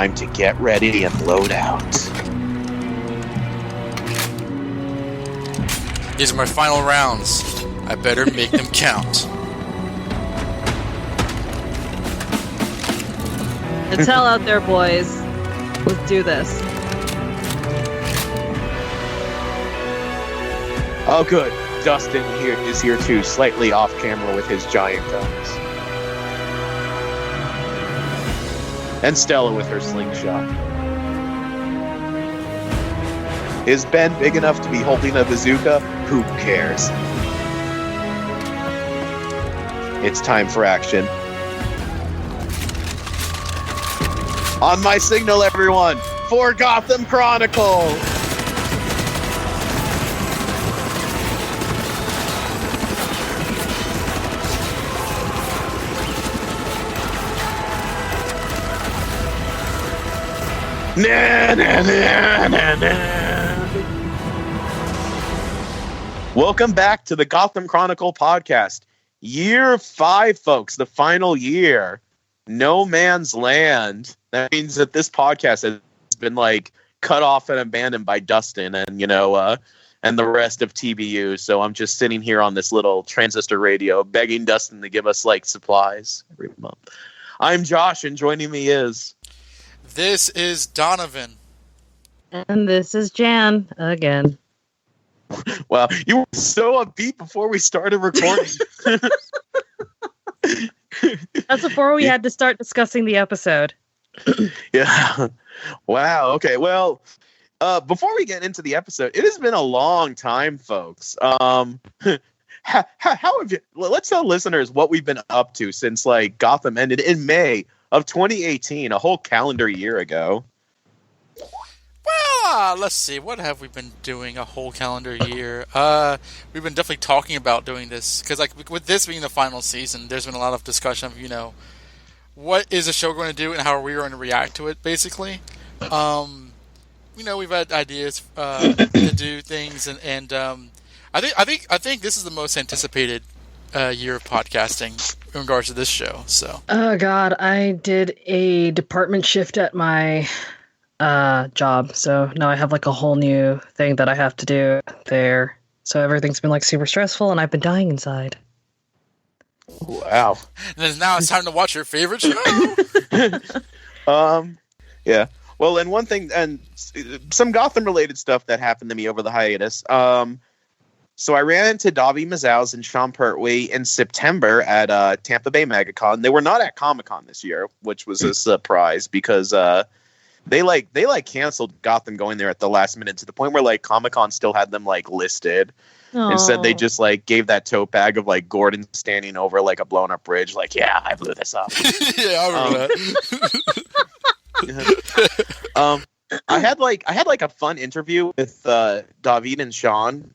time to get ready and load out. These are my final rounds. I better make them count. It's hell out there, boys. Let's do this. Oh, good. Dustin is here too, slightly off camera with his giant guns. And Stella with her slingshot. Is Ben big enough to be holding a bazooka? Who cares? It's time for action. On my signal, everyone, for Gotham Chronicle! Na, na, na, na, na. Welcome back to the Gotham Chronicle podcast. Year 5, folks, the final year. No man's land. That means that this podcast has been cut off and abandoned by Dustin and and the rest of TBU. So I'm just sitting here on this little transistor radio begging Dustin to give us supplies every month. I'm Josh, and joining me is... This is Donovan. And this is Jan again. Wow, you were so upbeat before we started recording. That's before we had to start discussing the episode. Yeah. Wow. Okay. Well, before we get into the episode, it has been a long time, folks. How have you? Let's tell listeners what we've been up to since Gotham ended in May of 2018, a whole calendar year ago. Well, let's see. What have we been doing a whole calendar year? We've been definitely talking about doing this because, with this being the final season, there's been a lot of discussion of, what is the show going to do and how are we going to react to it, basically. We've had ideas to do things, and I think this is the most anticipated year of podcasting in regards to this show. So. Oh God, I did a department shift at my job, so now I have a whole new thing that I have to do there. So everything's been super stressful, and I've been dying inside. Wow. And now it's time to watch your favorite show. Yeah. Well, and one thing, and some Gotham-related stuff that happened to me over the hiatus. So I ran into Davi Mazouz and Sean Pertwee in September at Tampa Bay MegaCon. They were not at Comic-Con this year, which was a surprise because they canceled Gotham going there at the last minute to the point where Comic-Con still had them listed. Aww. Instead, they just gave that tote bag of Gordon standing over a blown up bridge. Yeah, I blew this up. Yeah, I remember that. I had a fun interview with David and Sean,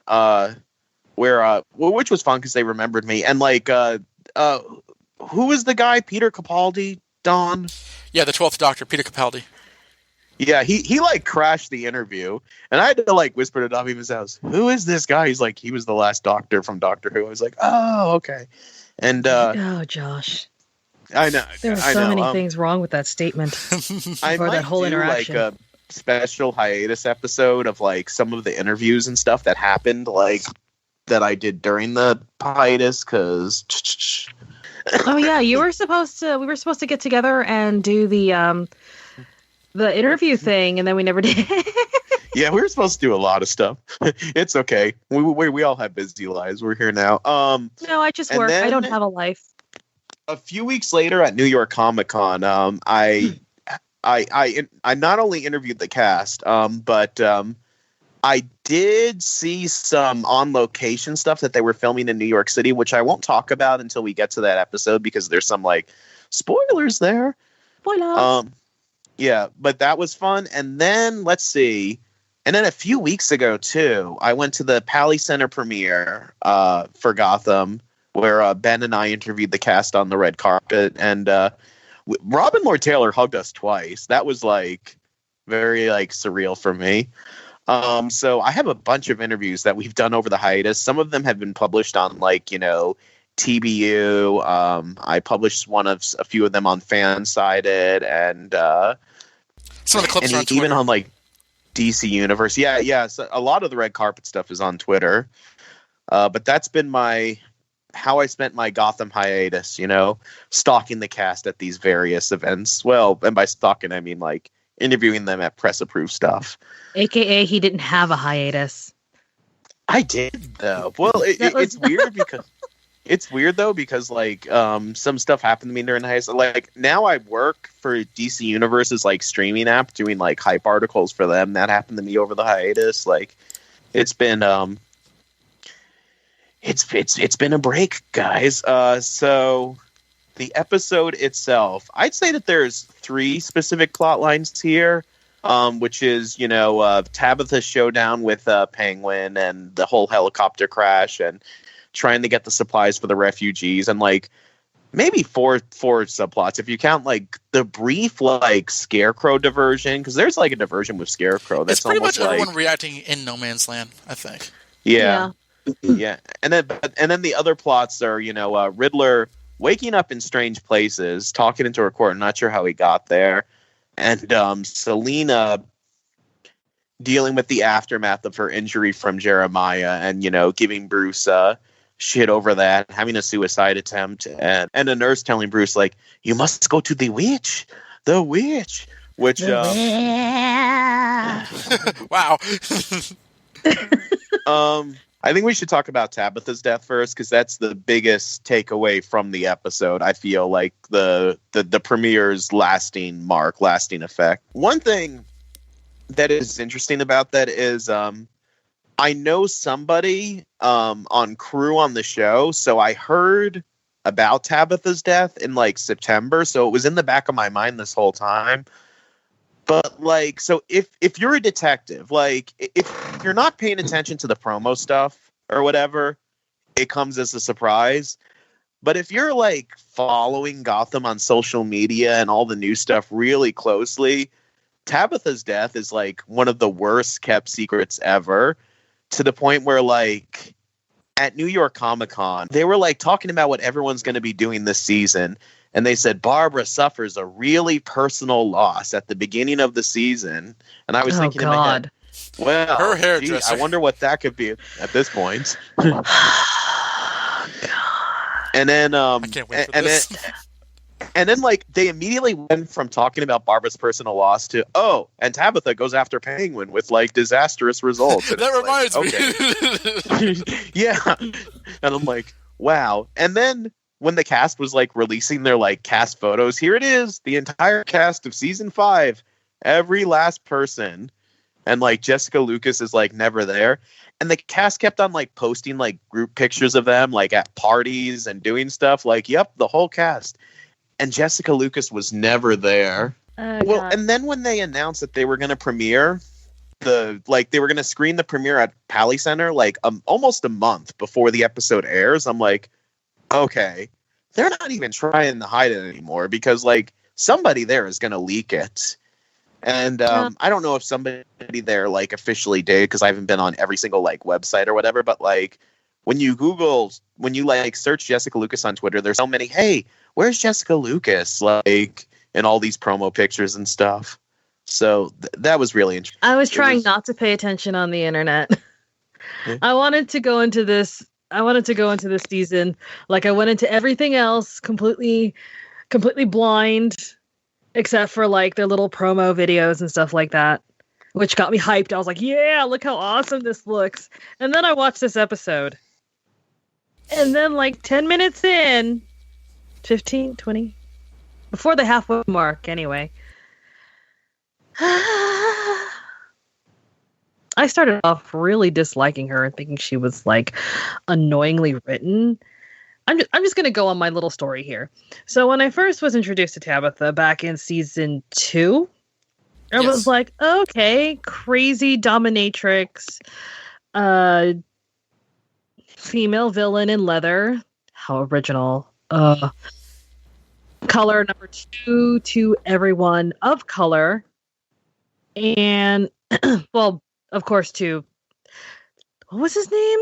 which was fun because they remembered me. And who was the guy? Peter Capaldi, Don? Yeah, the 12th Doctor, Peter Capaldi. Yeah, he crashed the interview, and I had to whisper to Davi Mazouz, "Who is this guy?" He's he was the last Doctor from Doctor Who. I was oh, okay. And oh, Josh, I know there are so many things wrong with that statement. I might that whole do interaction. a special hiatus episode of some of the interviews and stuff that happened that I did during the hiatus because. Oh yeah, we were supposed to get together and do the interview thing, and then we never did. Yeah, we were supposed to do a lot of stuff. It's okay. We all have busy lives. We're here now. No, I just work. I don't have a life. A few weeks later at New York Comic Con, I not only interviewed the cast, but I did see some on location stuff that they were filming in New York City, which I won't talk about until we get to that episode because there's some spoilers there. Spoilers. Yeah, but that was fun. And then let's see. And then a few weeks ago too, I went to the Pally Center premiere for Gotham, where Ben and I interviewed the cast on the red carpet, and Robin Lord Taylor hugged us twice. That was very surreal for me. So I have a bunch of interviews that we've done over the hiatus. Some of them have been published on TBU. I published a few of them on Fansided, and Some of the clips and are on even Twitter. on like DC Universe. Yeah. So a lot of the red carpet stuff is on Twitter. But that's been how I spent my Gotham hiatus, stalking the cast at these various events. Well, and by stalking, I mean like interviewing them at press approved stuff. AKA, he didn't have a hiatus. I did though. Well, it's weird because like some stuff happened to me during the hiatus. Like now I work for DC Universe's like streaming app doing like hype articles for them. That happened to me over the hiatus. Like it's been it's been a break, guys. So the episode itself, I'd say that there's 3 specific plot lines here. Which is, Tabitha's showdown with Penguin and the whole helicopter crash and trying to get the supplies for the refugees, and like maybe four subplots if you count like the brief like Scarecrow diversion, because there's like a diversion with Scarecrow. That's it's pretty much like, everyone reacting in No Man's Land, I think. Yeah. And then the other plots are, Riddler waking up in strange places, talking into a court. I'm not sure how he got there. And Selina dealing with the aftermath of her injury from Jeremiah and, giving Bruce shit over that, having a suicide attempt, and a nurse telling Bruce, like, you must go to the witch, which... Wow. I think we should talk about Tabitha's death first, because that's the biggest takeaway from the episode. I feel like the premiere's lasting effect. One thing that is interesting about that is I know somebody on crew on the show, so I heard about Tabitha's death in like September, so it was in the back of my mind this whole time. But like, so if you're a detective, like if you're not paying attention to the promo stuff or whatever, it comes as a surprise. But if you're like following Gotham on social media and all the new stuff really closely, Tabitha's death is like one of the worst kept secrets ever, to the point where like at New York Comic Con, they were like talking about what everyone's going to be doing this season. And they said Barbara suffers a really personal loss at the beginning of the season. And I was thinking in my head, well, her hairdresser. I wonder what that could be at this point. And then, I can't wait for this. And then, like, they immediately went from talking about Barbara's personal loss to, and Tabitha goes after Penguin with, like, disastrous results. That reminds me. Yeah. And I'm like, wow. And then when the cast was, like, releasing their, like, cast photos, here it is, the entire cast of season 5, every last person. And, like, Jessica Lucas is, like, never there. And the cast kept on, like, posting, like, group pictures of them, like, at parties and doing stuff. Like, yep, the whole cast. And Jessica Lucas was never there. God. And then when they announced that they were going to premiere they were going to screen the premiere at Pally Center, like, almost a month before the episode airs, I'm like, okay, they're not even trying to hide it anymore, because, like, somebody there is going to leak it. And I don't know if somebody there, like, officially did, because I haven't been on every single, like, website or whatever, but, like, when you like, search Jessica Lucas on Twitter, there's so many, hey, where's Jessica Lucas? Like, in all these promo pictures and stuff. So that was really interesting. I was trying not to pay attention on the internet. Yeah. I wanted to go into this season like I went into everything else completely blind, except for like their little promo videos and stuff like that, which got me hyped. I was like, yeah, look how awesome this looks. And then I watched this episode. And then like 10 minutes in, 15, 20, before the halfway mark anyway, I started off really disliking her and thinking she was like annoyingly written. I'm just going to go on my little story here. So when I first was introduced to Tabitha back in season 2, I was like, okay, crazy dominatrix, female villain in leather. How original. Color number 2 to everyone of color. And, well, of course, to, what was his name?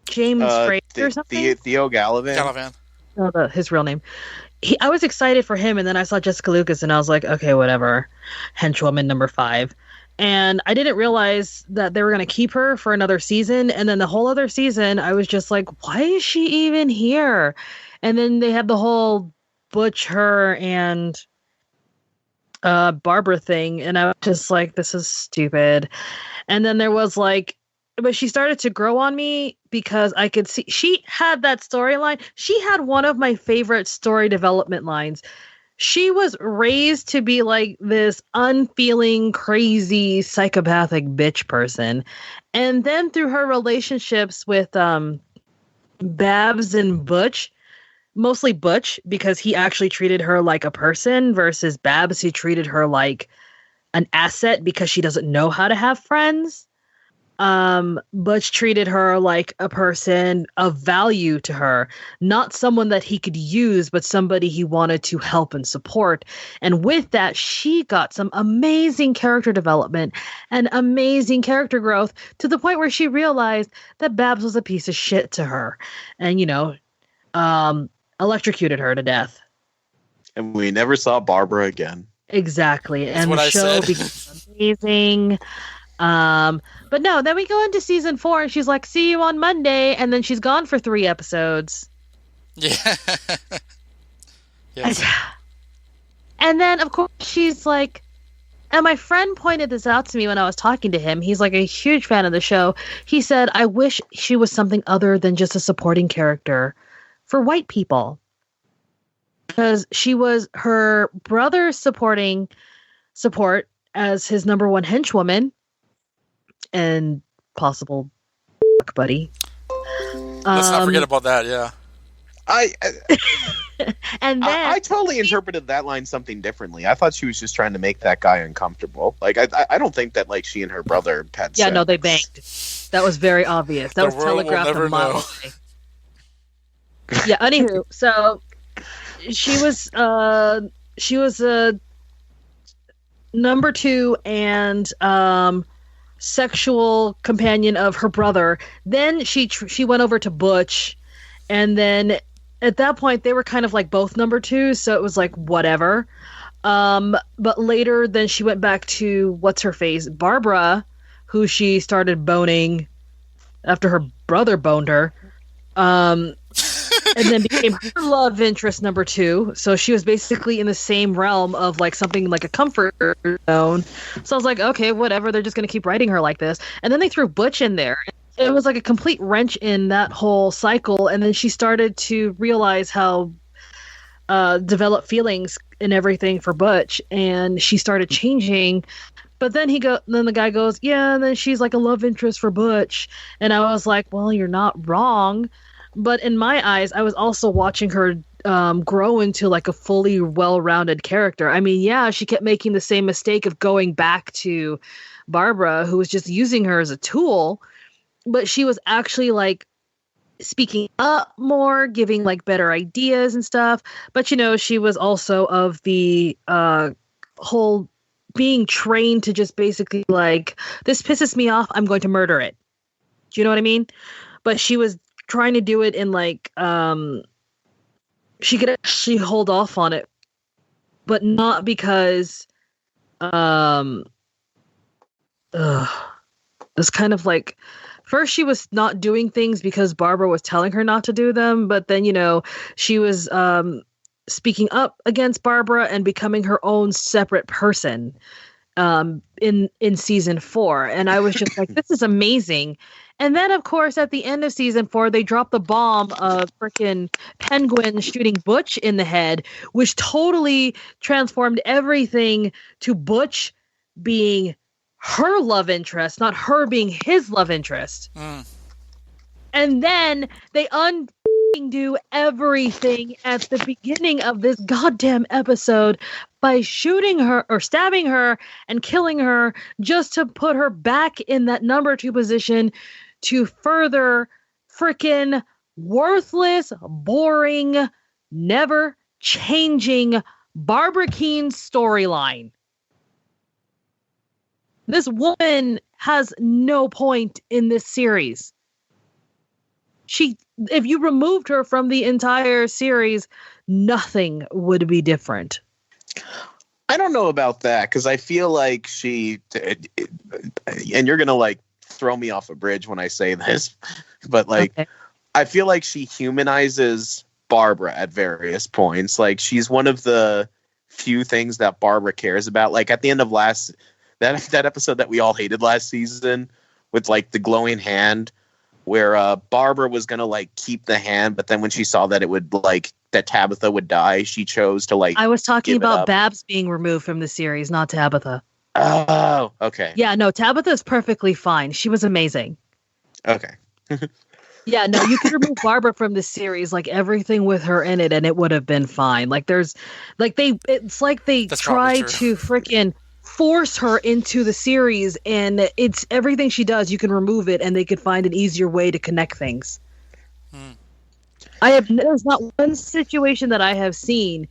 James Fraser or something? Theo Gallivan. His real name. I was excited for him, and then I saw Jessica Lucas, and I was like, okay, whatever. Henchwoman number 5. And I didn't realize that they were going to keep her for another season. And then the whole other season, I was just like, why is she even here? And then they had the whole Butch, her, and Barbara thing. And I was just like, this is stupid. And then there was like, but she started to grow on me because I could see she had that storyline. She had one of my favorite story development lines. She was raised to be like this unfeeling, crazy, psychopathic bitch person. And then through her relationships with Babs and Butch, mostly Butch, because he actually treated her like a person versus Babs, who treated her like an asset because she doesn't know how to have friends. Butch treated her like a person of value to her, not someone that he could use, but somebody he wanted to help and support. And with that, she got some amazing character development and amazing character growth to the point where she realized that Babs was a piece of shit to her and, electrocuted her to death. And we never saw Barbara again. Exactly. That's and what the I show said. became amazing. But no, then we go into season 4 and she's like, see you on Monday, and then she's gone for 3 episodes. Yeah. Yes. And then of course she's like, and my friend pointed this out to me when I was talking to him. He's like a huge fan of the show. He said, I wish she was something other than just a supporting character for white people. Because she was her brother's support as his number 1 henchwoman and possible buddy. Let's not forget about that, yeah. And then I totally interpreted that line something differently. I thought she was just trying to make that guy uncomfortable. Like I don't think that like she and her brother had sex. no, they banged. That was very obvious. That was telegraphed a mile away. Yeah. Anywho, so she was number 2 and sexual companion of her brother. Then she went over to Butch, and then at that point they were kind of like both number 2, so it was like whatever. But later then she went back to what's her face, Barbara, who she started boning after her brother boned her. And then became her love interest number 2. So she was basically in the same realm of like something like a comfort zone. So I was like, okay, whatever. They're just going to keep writing her like this. And then they threw Butch in there. It was like a complete wrench in that whole cycle. And then she started to realize how develop feelings and everything for Butch. And she started changing. But then then the guy goes, yeah, and then she's like a love interest for Butch. And I was like, well, you're not wrong. But in my eyes, I was also watching her grow into like a fully well-rounded character. I mean, yeah, she kept making the same mistake of going back to Barbara, who was just using her as a tool, but she was actually like speaking up more, giving like better ideas and stuff. But she was also of the whole being trained to just basically like, this pisses me off, I'm going to murder it. Do you know what I mean? But she was trying to do it in like she could actually hold off on it, but not because it's kind of like, first she was not doing things because Barbara was telling her not to do them, but then she was speaking up against Barbara and becoming her own separate person in season 4. And I was just like, this is amazing. And then of course at the end of season 4 they dropped the bomb of freaking Penguin shooting Butch in the head, which totally transformed everything to Butch being her love interest, not her being his love interest. And then they do everything at the beginning of this goddamn episode by shooting her or stabbing her and killing her just to put her back in that number 2 position to further freaking worthless, boring, never changing Barbara Keene's storyline. This woman has no point in this series. She if you removed her from the entire series, nothing would be different. I don't know about that because I feel like and you're gonna like throw me off a bridge when I say this, but like Okay. I feel like she humanizes Barbara at various points. Like she's one of the few things that Barbara cares about. Like at the end of that episode that we all hated last season with like the glowing hand, where Barbara was gonna like keep the hand, but then when she saw that it would like that Tabitha would die, she chose to like. I was talking give it about up. Babs being removed from the series, not Tabitha. Oh, okay. Yeah, no, Tabitha's perfectly fine. She was amazing. Okay. Yeah, no, you could remove Barbara from the series, like everything with her in it, and it would have been fine. Like it's like they That's try probably true. to freaking force her into the series, and it's everything she does, you can remove it, and they could find an easier way to connect things. There's not one situation that I have seen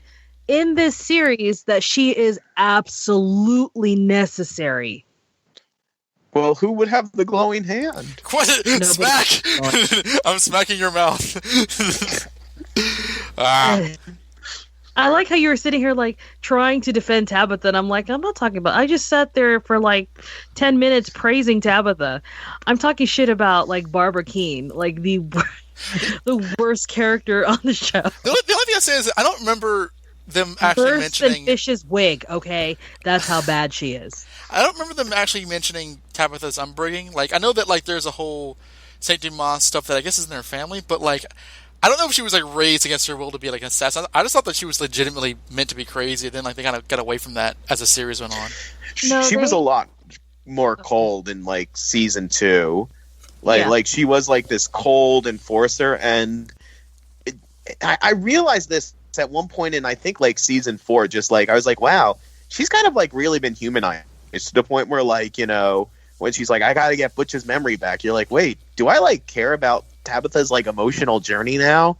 in this series that she is absolutely necessary. Well, who would have the glowing hand? Quit! Smack! I'm smacking your mouth. Ah. I like how you were sitting here like trying to defend Tabitha, and I'm like, I'm not talking about. I just sat there for like 10 minutes praising Tabitha. I'm talking shit about like Barbara Keene, like the worst character on the show. The only thing I say is I don't remember them actually Worse mentioning than Fish's wig. Okay, that's how bad she is. I don't remember them actually mentioning Tabitha's upbringing. Like, I know that like there's a whole Saint Dumas stuff that I guess is in their family, but like, I don't know if she was like raised against her will to be like an assassin. I just thought that she was legitimately meant to be crazy. Then like they kind of got away from that as the series went on. She was a lot more cold in like season 2. Like she was like this cold enforcer, and I realized this at one point in I think like season 4. Just like I was like, wow, she's kind of like really been humanized to the point where like, you know, when she's like, I gotta get Butch's memory back, you're like, wait, do I like care about Tabitha's like emotional journey now?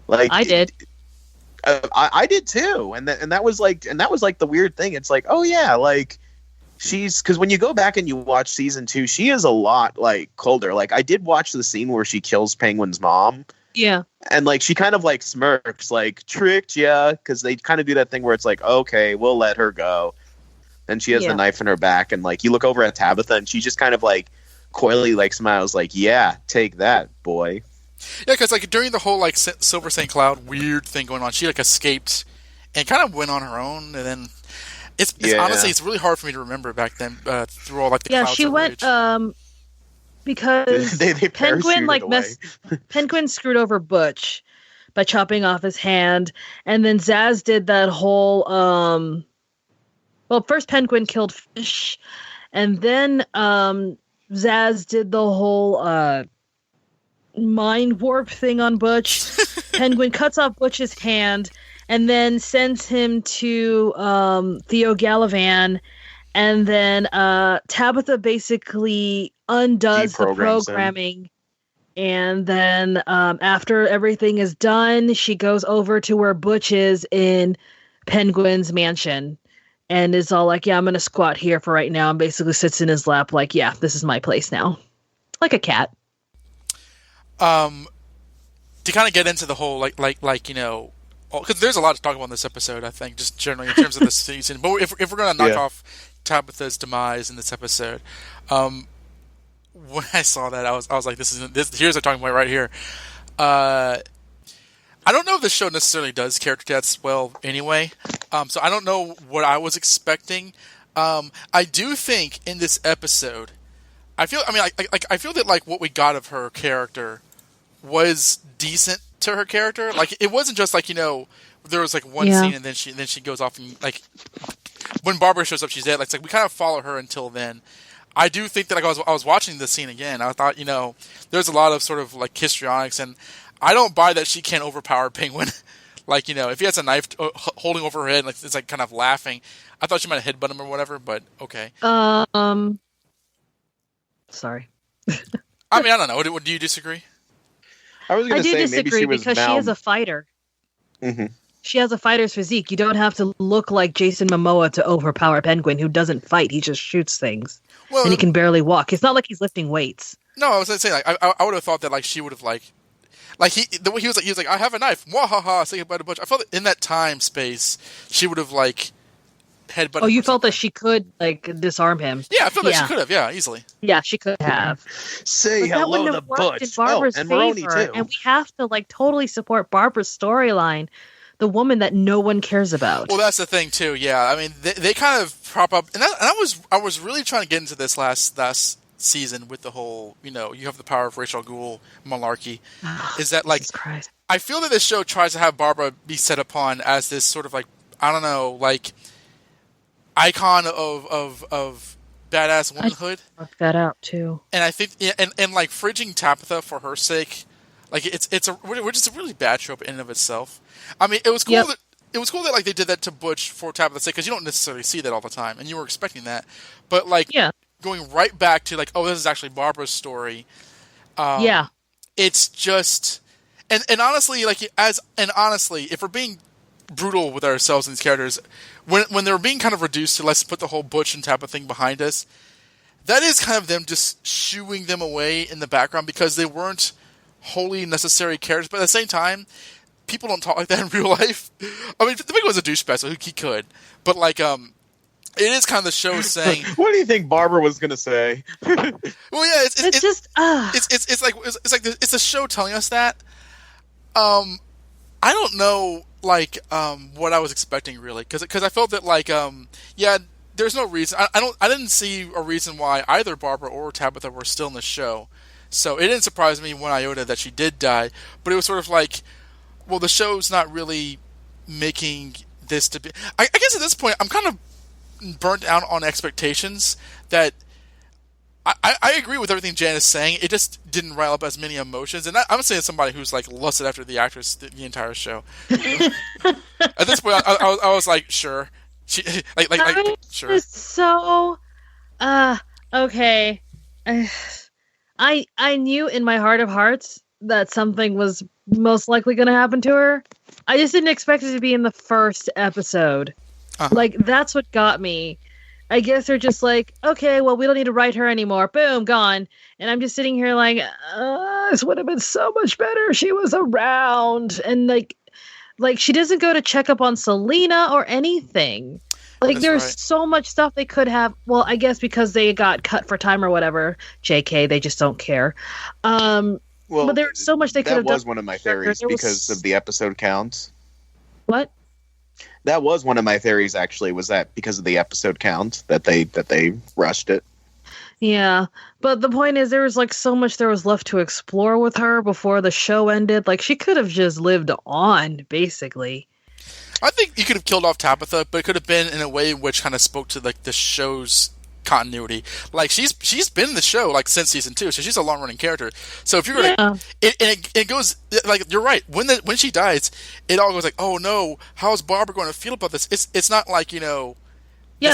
Like I did. I did too, and that was like the weird thing. It's like, oh yeah, like she's, because when you go back and you watch season 2, she is a lot like colder. Like I did watch the scene where she kills Penguin's mom. Yeah. And like she kind of like smirks, like tricked, yeah, because they kind of do that thing where it's like, okay, we'll let her go. Then she has the knife in her back, and like you look over at Tabitha, and she just kind of like coyly like smiles, like, yeah, take that, boy. Yeah, because like during the whole like Silver St. Cloud weird thing going on, she like escaped and kind of went on her own, and then it's honestly it's really hard for me to remember back then through all like the clouds she of went rage. Because they Penguin like away. Penguin screwed over Butch by chopping off his hand, and then Zaz did that whole well, first Penguin killed Fish, and then Zaz did the whole mind warp thing on Butch. Penguin cuts off Butch's hand and then sends him to Theo Galavan, and then Tabitha basically undoes the programming. And then after everything is done, she goes over to where Butch is in Penguin's mansion and is all like, yeah, I'm going to squat here for right now, and basically sits in his lap like, yeah, this is my place now. Like a cat. To kind of get into the whole, like you know, because there's a lot to talk about in this episode, I think, just generally in terms of the season. But if we're going to knock off Tabitha's demise in this episode, when I saw that, I was like, this. Here's a talking point right here. I don't know if the show necessarily does character deaths well anyway, so I don't know what I was expecting. I do think in this episode, I feel that like what we got of her character was decent to her character. Like it wasn't just like, you know, there was like one scene and then she goes off and like when Barbara shows up she's dead. Like it's like we kind of follow her until then. I do think that like I was watching this scene again. I thought, you know, there's a lot of sort of like histrionics, and I don't buy that she can't overpower Penguin. Like, you know, if he has a knife holding over her head, like it's like kind of laughing. I thought she might have headbutt him or whatever, but okay. Sorry. I mean, I don't know. Do you disagree? I was going to say maybe disagree she was because she is a fighter. Mm-hmm. She has a fighter's physique. You don't have to look like Jason Momoa to overpower Penguin, who doesn't fight. He just shoots things. Well, and he can barely walk. It's not like he's lifting weights. No, I was going to say, like, I would have thought that, like, she would have, like, Like the way he was like, I have a knife, wahaha, say goodbye to Butch. I felt that in that time space, she would have like headbutted. Oh, you him or felt that something. she could like disarm him? Yeah, I felt that she Yeah. could have. Yeah, easily. Yeah, she could have. Say But that hello wouldn't to have worked in Butch. Barbara's and Maroney favor, too. and we have to like totally support Barbara's storyline, the woman that no one cares about. Well, that's the thing too. Yeah, I mean, they kind of prop up, and I was really trying to get into this last season with the whole, you have the power of Rachel Gould malarkey. Is that like? Jesus Christ. I feel that this show tries to have Barbara be set upon as this sort of like, I don't know, like icon of badass womanhood. Work that out too. And I think, and like fridging Tabitha for her sake, like which is a really bad trope in and of itself. I mean, it was cool that like they did that to Butch for Tabitha's sake, because you don't necessarily see that all the time, and you were expecting that. But like going right back to like, oh, this is actually Barbara's story. It's just, and honestly, if we're being brutal with ourselves and these characters, when they're being kind of reduced to let's put the whole Butch and Tabitha thing behind us, that is kind of them just shooing them away in the background because they weren't wholly necessary characters. But at the same time, people don't talk like that in real life. I mean, the big was a douchebag, so he could. But like, it is kind of the show saying, what do you think Barbara was gonna say? well, yeah, it's the show telling us that. I don't know, like, what I was expecting really, because I felt that like, there's no reason. I didn't see a reason why either Barbara or Tabitha were still in the show, so it didn't surprise me one iota that she did die. But it was sort of like, well, the show's not really making this to be. I guess at this point, I'm kind of burnt out on expectations that. I agree with everything Jan is saying. It just didn't rile up as many emotions, and I'm saying somebody who's like lusted after the actress the entire show. At this point, I was like, sure, she like sure. So, okay. I knew in my heart of hearts that something was most likely going to happen to her. I just didn't expect it to be in the first episode. Like, that's what got me. I guess they're just like, okay, well, we don't need to write her anymore. Boom, gone. And I'm just sitting here like, this would have been so much better if she was around. And like she doesn't go to check up on Selena or anything. Like, there's so much stuff they could have. Well, I guess because they got cut for time or whatever. JK, they just don't care. Well, but there's so much they could have done. That was one of my theories because of the episode count. What? That was one of my theories, actually, was that because of the episode count that they rushed it. Yeah, but the point is there was like so much there was left to explore with her before the show ended. Like, she could have just lived on, basically. I think you could have killed off Tabitha, but it could have been in a way which kind of spoke to like the show's continuity. Like, she's been in the show like since season 2, so she's a long running character. So if you're gonna, it goes like, you're right. When she dies, it all goes like, oh no, how's Barbara going to feel about this? It's not like, yeah,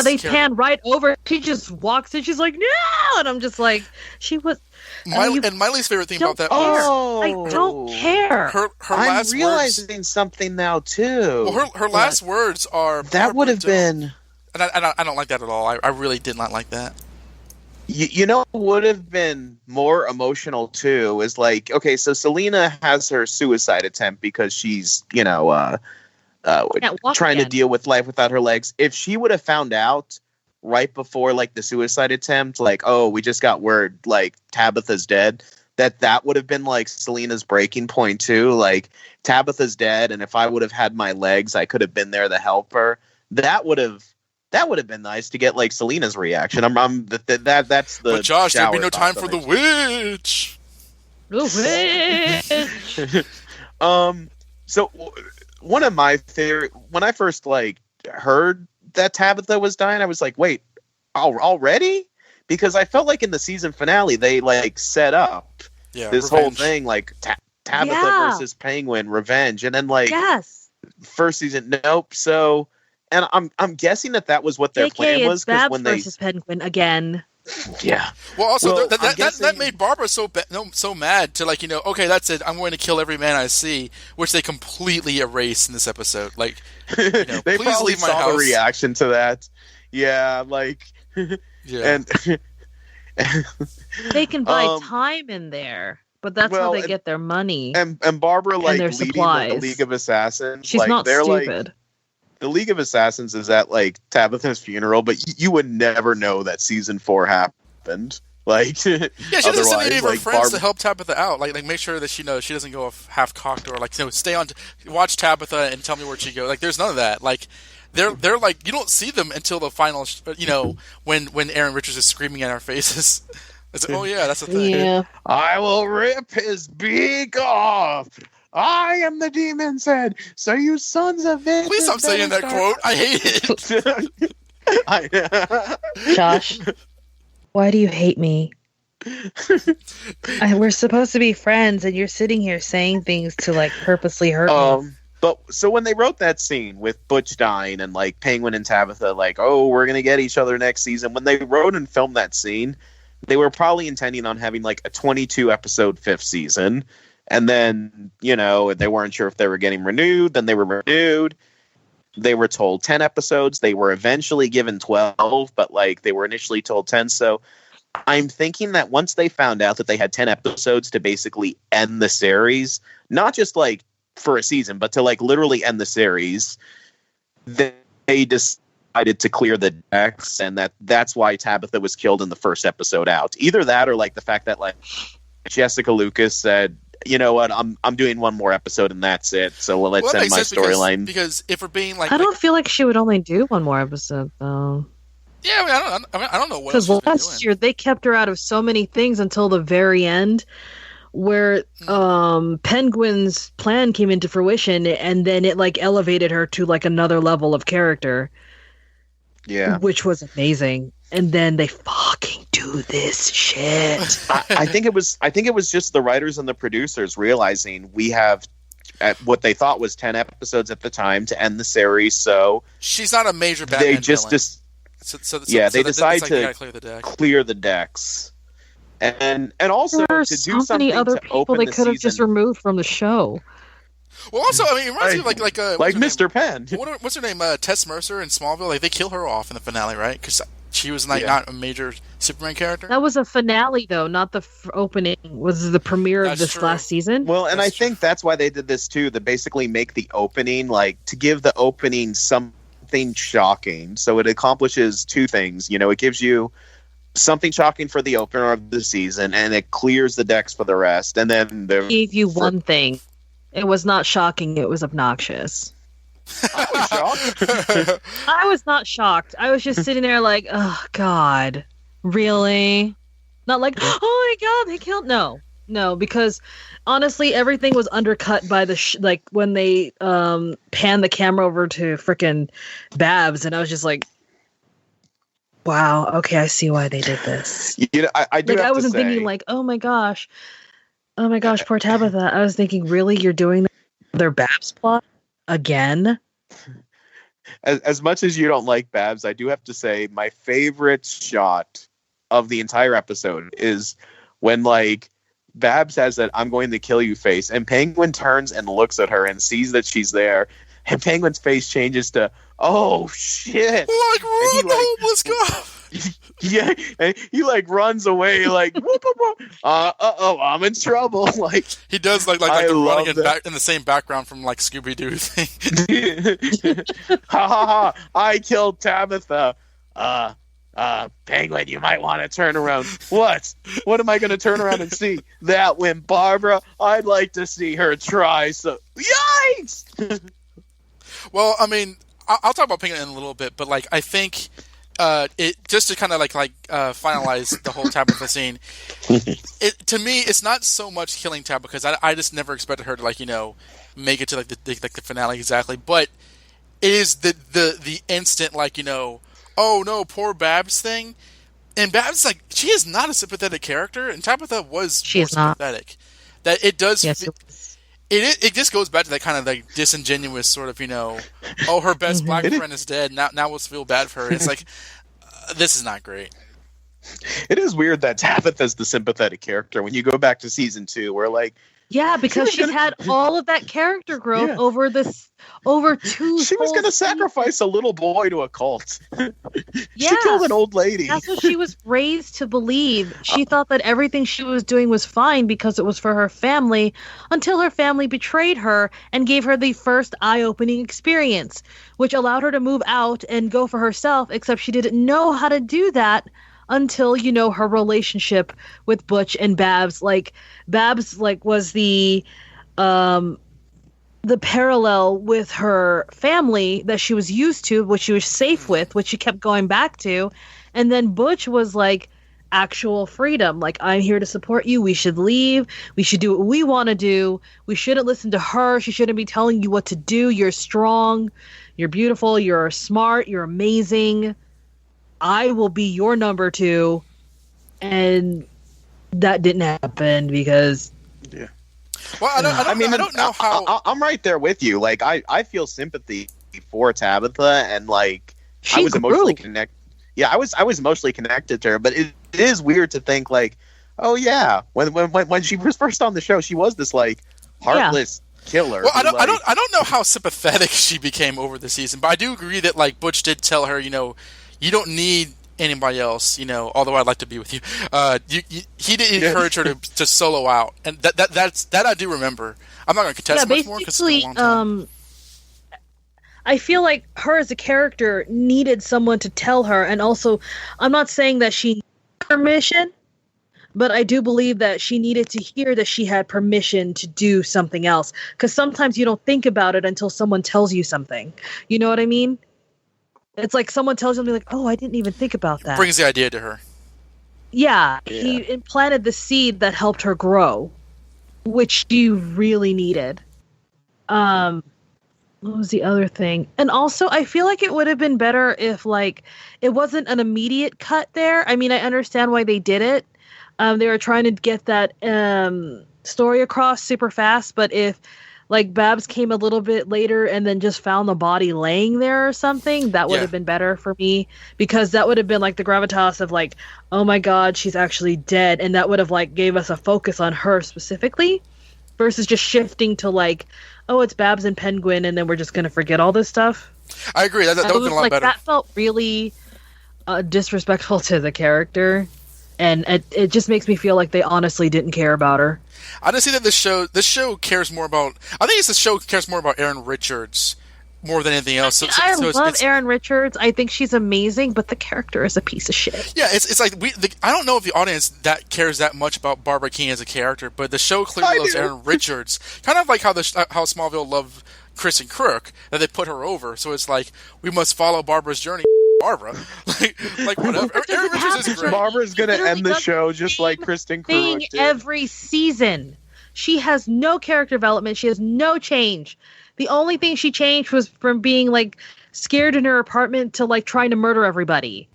they pan right over. She just walks in. She's like, no, and I'm just like, she was. And my least favorite thing about that was, I don't care. Her I'm last realizing words, something now too. Well, her last words are that would have been. And I don't like that at all. I really did not like that. You know what would have been more emotional too is like, okay, so Selena has her suicide attempt because she's, trying to deal with life without her legs. If she would have found out right before like the suicide attempt, like, oh, we just got word like Tabitha's dead, that would have been like Selena's breaking point too. Like, Tabitha's dead, and if I would have had my legs, I could have been there to help her. That would have been nice to get like Selena's reaction. That's the. But Josh, there'd be no time for the witch. The witch. So one of my theory when I first like heard that Tabitha was dying, I was like, wait, already? Because I felt like in the season finale they like set up this revenge. whole thing like Tabitha versus Penguin revenge, and then like first season, nope. So. And I'm guessing that was what their plan was, because when versus Penguin again. Yeah. Well, also that made Barbara so mad to like, okay, that's it. I'm going to kill every man I see, which they completely erase in this episode. Like, they please probably leave my saw house. the reaction to that. Yeah, like. Yeah. And they can buy time in there but that's how Well, they get their money and Barbara and their leading the supplies. League of Assassins. She's not they're stupid. the League of Assassins is at Tabitha's funeral, but you would never know that season 4 happened. Yeah, she doesn't send any of her friends Barbara, to help Tabitha out. Like make sure that she knows she doesn't go off half cocked or stay on, watch Tabitha and tell me where she goes. Like there's none of that. Like they're like you don't see them until the final. When Aaron Richards is screaming at our faces. It's like, oh yeah, that's the thing. Yeah. I will rip his beak off. I am the demon's head. So you sons of bitches. Please stop saying that quote. I hate it. Josh, why do you hate me? We're supposed to be friends, and you're sitting here saying things to purposely hurt me. But so when they wrote that scene with Butch dying and Penguin and Tabitha, oh, we're gonna get each other next season. When they wrote and filmed that scene, they were probably intending on having a 22 episode 5th season. And then, they weren't sure if they were getting renewed. Then they were renewed. They were told 10 episodes. They were eventually given 12, but they were initially told 10. So I'm thinking that once they found out that they had 10 episodes to basically end the series, not just for a season, but to literally end the series, they decided to clear the decks, and that's why Tabitha was killed in the first episode out. Either that or the fact that Jessica Lucas said, you know what, I'm doing one more episode and that's it. So let's end my storyline. Because if we're being I don't feel like she would only do one more episode though. Yeah, I don't know what. Because last year they kept her out of so many things until the very end, where Penguin's plan came into fruition, and then it elevated her to another level of character. Yeah, which was amazing. And then they fucking do this shit. I think it was just the writers and the producers realizing we have what they thought was 10 episodes at the time to end the series. So she's not a major Batman they just villain. They decide to clear the decks. And also there are to so do something many other to people open they the could have season. just removed from the show. Well, also, I mean, it reminds me of like Mr. Penn. What's her name? Tess Mercer in Smallville. They kill her off in the finale, right? Because she was not a major Superman character. That was a finale, though, not the opening. Was the premiere of this last season? Well, and I think that's why they did this too. To basically make the opening to give the opening something shocking. So it accomplishes two things. It gives you something shocking for the opener of the season, and it clears the decks for the rest. And then gave you one thing. It was not shocking. It was obnoxious. I was shocked. I was not shocked. I was just sitting there oh, God. Really? Not oh, my God, they killed... No, because honestly, everything was undercut by the... when they panned the camera over to frickin' Babs, and I was just wow, okay, I see why they did this. I do have I wasn't to say, thinking oh my gosh, poor Tabitha. I was thinking, really, you're doing their Babs plot again? As much as you don't like Babs, I do have to say my favorite shot of the entire episode is when Babs has that "I'm going to kill you" face, and Penguin turns and looks at her and sees that she's there, and Penguin's face changes to "Oh shit!" Run, homeless guy. Yeah, and he runs away whoop, whoop, whoop. I'm in trouble. He does the running in the same background from Scooby Doo thing. Ha ha ha! I killed Tabitha. Penguin, you might want to turn around. What am I going to turn around and see? That when Barbara, I'd like to see her try. So yikes! Well, I mean, I'll talk about Penguin in a little bit, but I think it just to kind of finalize the whole Tabitha scene. To me, it's not so much killing Tabitha because I just never expected her to make it to the finale exactly, but it is the instant oh no, poor Babs thing. And Babs she is not a sympathetic character, and Tabitha was more sympathetic. That it does. Yes, it just goes back to that kind of disingenuous sort of oh, her best black friend is dead. Now let's feel bad for her. It's this is not great. It is weird that Tabitha's the sympathetic character when you go back to season 2, where Yeah, because she's had all of that character growth over 2 She was going to sacrifice a little boy to a cult. She killed an old lady. That's what she was raised to believe. She thought that everything she was doing was fine because it was for her family, until her family betrayed her and gave her the first eye-opening experience, which allowed her to move out and go for herself, except she didn't know how to do that until, her relationship with Butch and Babs. Like, Babs, was the parallel with her family that she was used to, which she was safe with, which she kept going back to. And then Butch was like actual freedom. Like, I'm here to support you. We should leave. We should do what we want to do. We shouldn't listen to her. She shouldn't be telling you what to do. You're strong. You're beautiful. You're smart. You're amazing. I will be your number 2. And that didn't happen because... Yeah. Well, I don't know how... I'm right there with you. Like, I feel sympathy for Tabitha, and, like, I was emotionally connected. Yeah, I was emotionally connected to her, but it is weird to think, like, oh, yeah, when she was first on the show, she was this, like, heartless killer. Well, I don't know how sympathetic she became over the season, but I do agree that, like, Butch did tell her, you don't need anybody else, although I'd like to be with you. He did encourage her to solo out, and that I do remember. I'm not going to contest much more because it's been a long time. I feel like her as a character needed someone to tell her, and also, I'm not saying that she needed permission, but I do believe that she needed to hear that she had permission to do something else, because sometimes you don't think about it until someone tells you something. You know what I mean? It's like someone tells you something like, oh, I didn't even think about that. Brings the idea to her. Yeah, he implanted the seed that helped her grow, which she really needed. What was the other thing? And also, I feel like it would have been better if, like, it wasn't an immediate cut there. I mean, I understand why they did it. They were trying to get that story across super fast, but if... like, Babs came a little bit later and then just found the body laying there or something, that would have been better for me, because that would have been like the gravitas of like, oh my god, she's actually dead, and that would have like gave us a focus on her specifically, versus just shifting to like, oh, it's Babs and Penguin, and then we're just gonna forget all this stuff. I agree. That would have been a lot better. That felt really disrespectful to the character, and it just makes me feel like they honestly didn't care about her. I just see that this show cares more about... I think the show cares more about Erin Richards more than anything else. I love Erin Richards. I think she's amazing, but the character is a piece of shit. Yeah, it's like... I don't know if the audience that cares that much about Barbara King as a character, but the show clearly loves Erin Richards. Kind of like how Smallville loved Kristen Crook, that they put her over. So it's like, we must follow Barbara's journey. Barbara, like whatever. Erin Richards is great. Barbara's gonna end the show just like Kristen Crook did. Every season, she has no character development. She has no change. The only thing she changed was from being like scared in her apartment to like trying to murder everybody.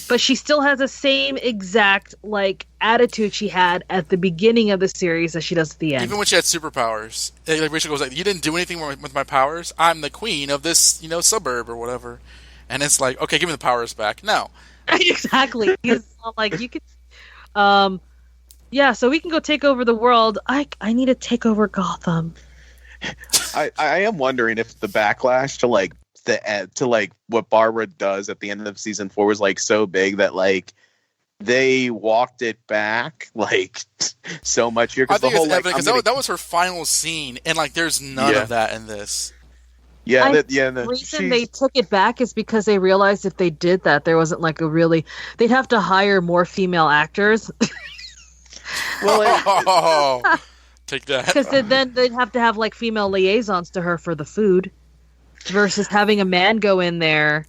But she still has the same exact like attitude she had at the beginning of the series as she does at the end. Even when she had superpowers, like Rachel goes like, "You didn't do anything with my powers. I'm the queen of this, suburb or whatever." And it's like, okay, give me the powers back. No. Exactly. It's like, you could... yeah, so we can go take over the world. I need to take over Gotham. I am wondering if the backlash to, like, what Barbara does at the end of season 4 was, like, so big that, like, they walked it back, like, so much here. I think it's evident, because that was her final scene, and, like, there's none of that in this. Yeah, the reason they took it back is because they realized if they did that, there wasn't like they'd have to hire more female actors. Well, take that. Because then they'd have to have like female liaisons to her for the food, versus having a man go in there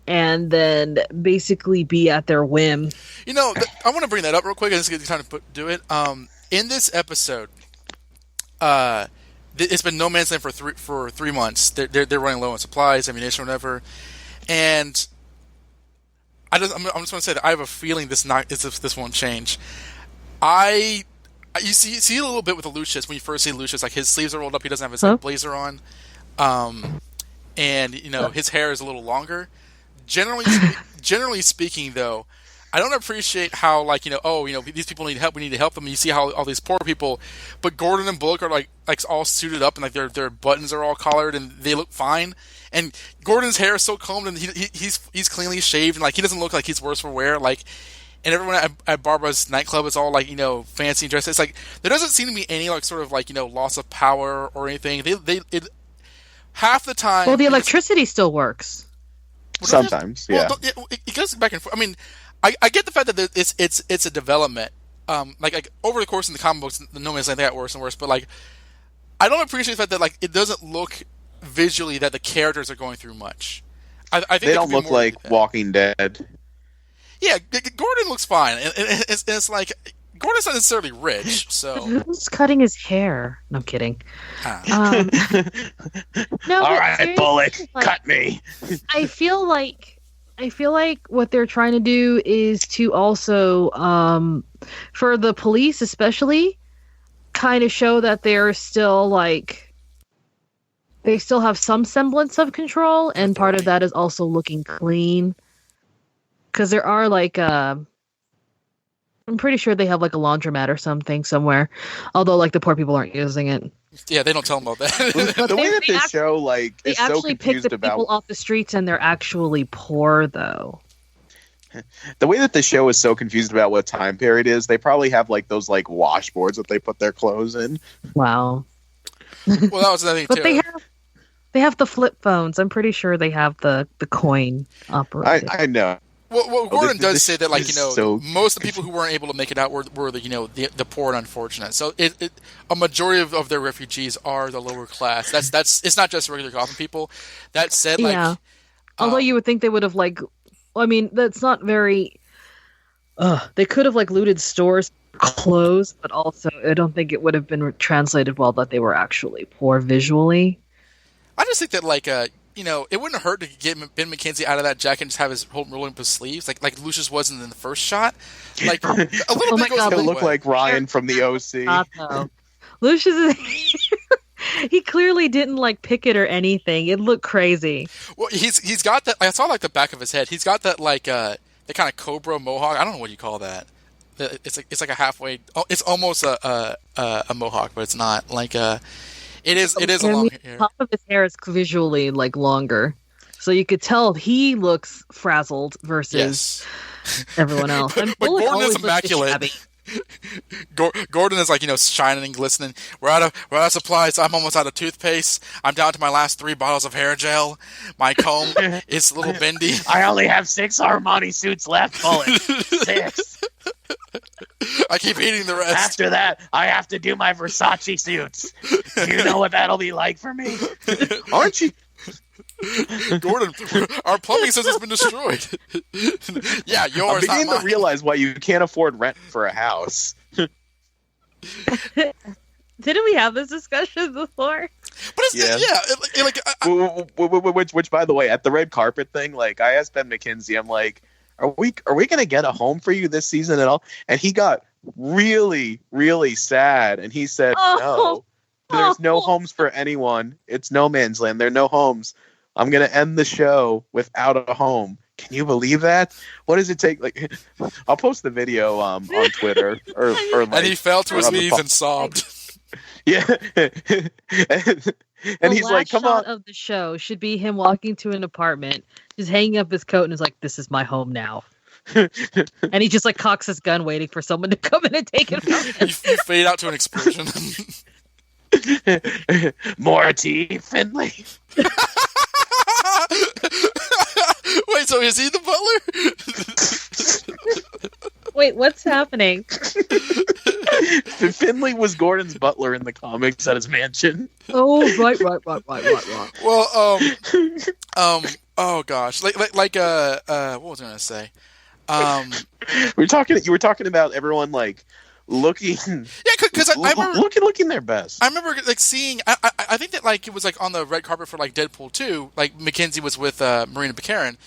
and then basically be at their whim. I want to bring that up real quick. And it's time to do it. In this episode, it's been no man's land for 3 months. They're running low on supplies, ammunition, whatever. And I'm just going to say that I have a feeling this won't change. You see a little bit with Lucius when you first see Lucius, like his sleeves are rolled up, he doesn't have his like, blazer on, and his hair is a little longer. Generally speaking, though, I don't appreciate how like these people need help. We need to help them. And you see how all these poor people, but Gordon and Bullock are like all suited up and like their buttons are all collared and they look fine. And Gordon's hair is so combed and he's cleanly shaved and like he doesn't look like he's worse for wear. Like, and everyone at Barbara's nightclub is all like fancy dressed. It's like there doesn't seem to be any like sort of like loss of power or anything. Half the time. Well, the electricity still works. Sometimes, yeah. Well, it goes back and forth. I mean, I get the fact that it's a development. Like over the course of the comic books, No Man's Land got worse and worse. But like, I don't appreciate the fact that like it doesn't look visually that the characters are going through much. I think they don't look like Walking Dead. Yeah, Gordon looks fine, and it's like Gordon's not necessarily rich, so who's cutting his hair? No, I'm kidding. No, all right, Bullock, like, cut me. I feel like what they're trying to do is to also, for the police especially, kind of show that they're still like they still have some semblance of control, and part of that is also looking clean. Because there are like, I'm pretty sure they have like a laundromat or something somewhere. Although like the poor people aren't using it. Yeah, they don't tell them about that. The way that this show like they is so actually pick the about people off the streets and they're actually poor though. The way that the show is so confused about what time period is, they probably have like those like washboards that they put their clothes in. Wow. Well, that was the thing too. But they have the flip phones. I'm pretty sure they have the coin operated. I know. Well, Gordon does say that, like, so most of the people who weren't able to make it out were the poor and unfortunate. So a majority of their refugees are the lower class. That's it's not just regular Gotham people. That said, like, yeah. Although you would think they would have like, I mean, that's not very. They could have like looted stores, clothes, but also I don't think it would have been translated well that they were actually poor visually. I just think that like it wouldn't hurt to get Ben McKenzie out of that jacket and just have his whole rolling up his sleeves, like Lucius wasn't in the first shot. Like a little bit goes a He'll long look way. like Ryan from the OC. Lucius is. He clearly didn't like pick it or anything. It looked crazy. Well, he's got that. I saw like the back of his head. He's got that like the kind of cobra mohawk. I don't know what you call that. It's like a halfway. Oh, it's almost a mohawk, but it's not like It is a long hair. The top of his hair is visually like longer, so you could tell he looks frazzled versus everyone else. But Gordon is immaculate. Gordon is like shining and glistening. We're out of supplies. I'm almost out of toothpaste. I'm down to my last 3 bottles of hair gel. My comb is a little bendy. I only have 6 Armani suits left, Bullock. 6. I keep eating the rest. After that, I have to do my Versace suits. Do you know what that'll be like for me? Aren't you? Gordon, our plumbing system's been destroyed. Yeah, yours. I'm beginning to realize why you can't afford rent for a house. Didn't we have this discussion before? But it's which by the way, at the red carpet thing, like I asked Ben McKenzie, I'm like, Are we gonna get a home for you this season at all? And he got really, really sad, and he said, "No, there's no homes for anyone. It's No Man's Land. There are no homes. I'm gonna end the show without a home." Can you believe that? What does it take? Like, I'll post the video on Twitter or like, and he fell to his knees and sobbed. Yeah, and he's like, "Come on." Of the show should be him walking to an apartment, just hanging up his coat, and is like, "This is my home now." And he just like cocks his gun, waiting for someone to come in and take it from him. You fade out to an explosion. More tea, Finley. Wait, so is he the butler? Wait, what's happening? Finley was Gordon's butler in the comics at his mansion. Oh, right. Well, oh gosh, like, what was I gonna say? You were talking about everyone like looking. Yeah, because I remember looking their best. I remember like seeing. I think that like it was like on the red carpet for like Deadpool 2. Like McKenzie was with Marina Baccarin,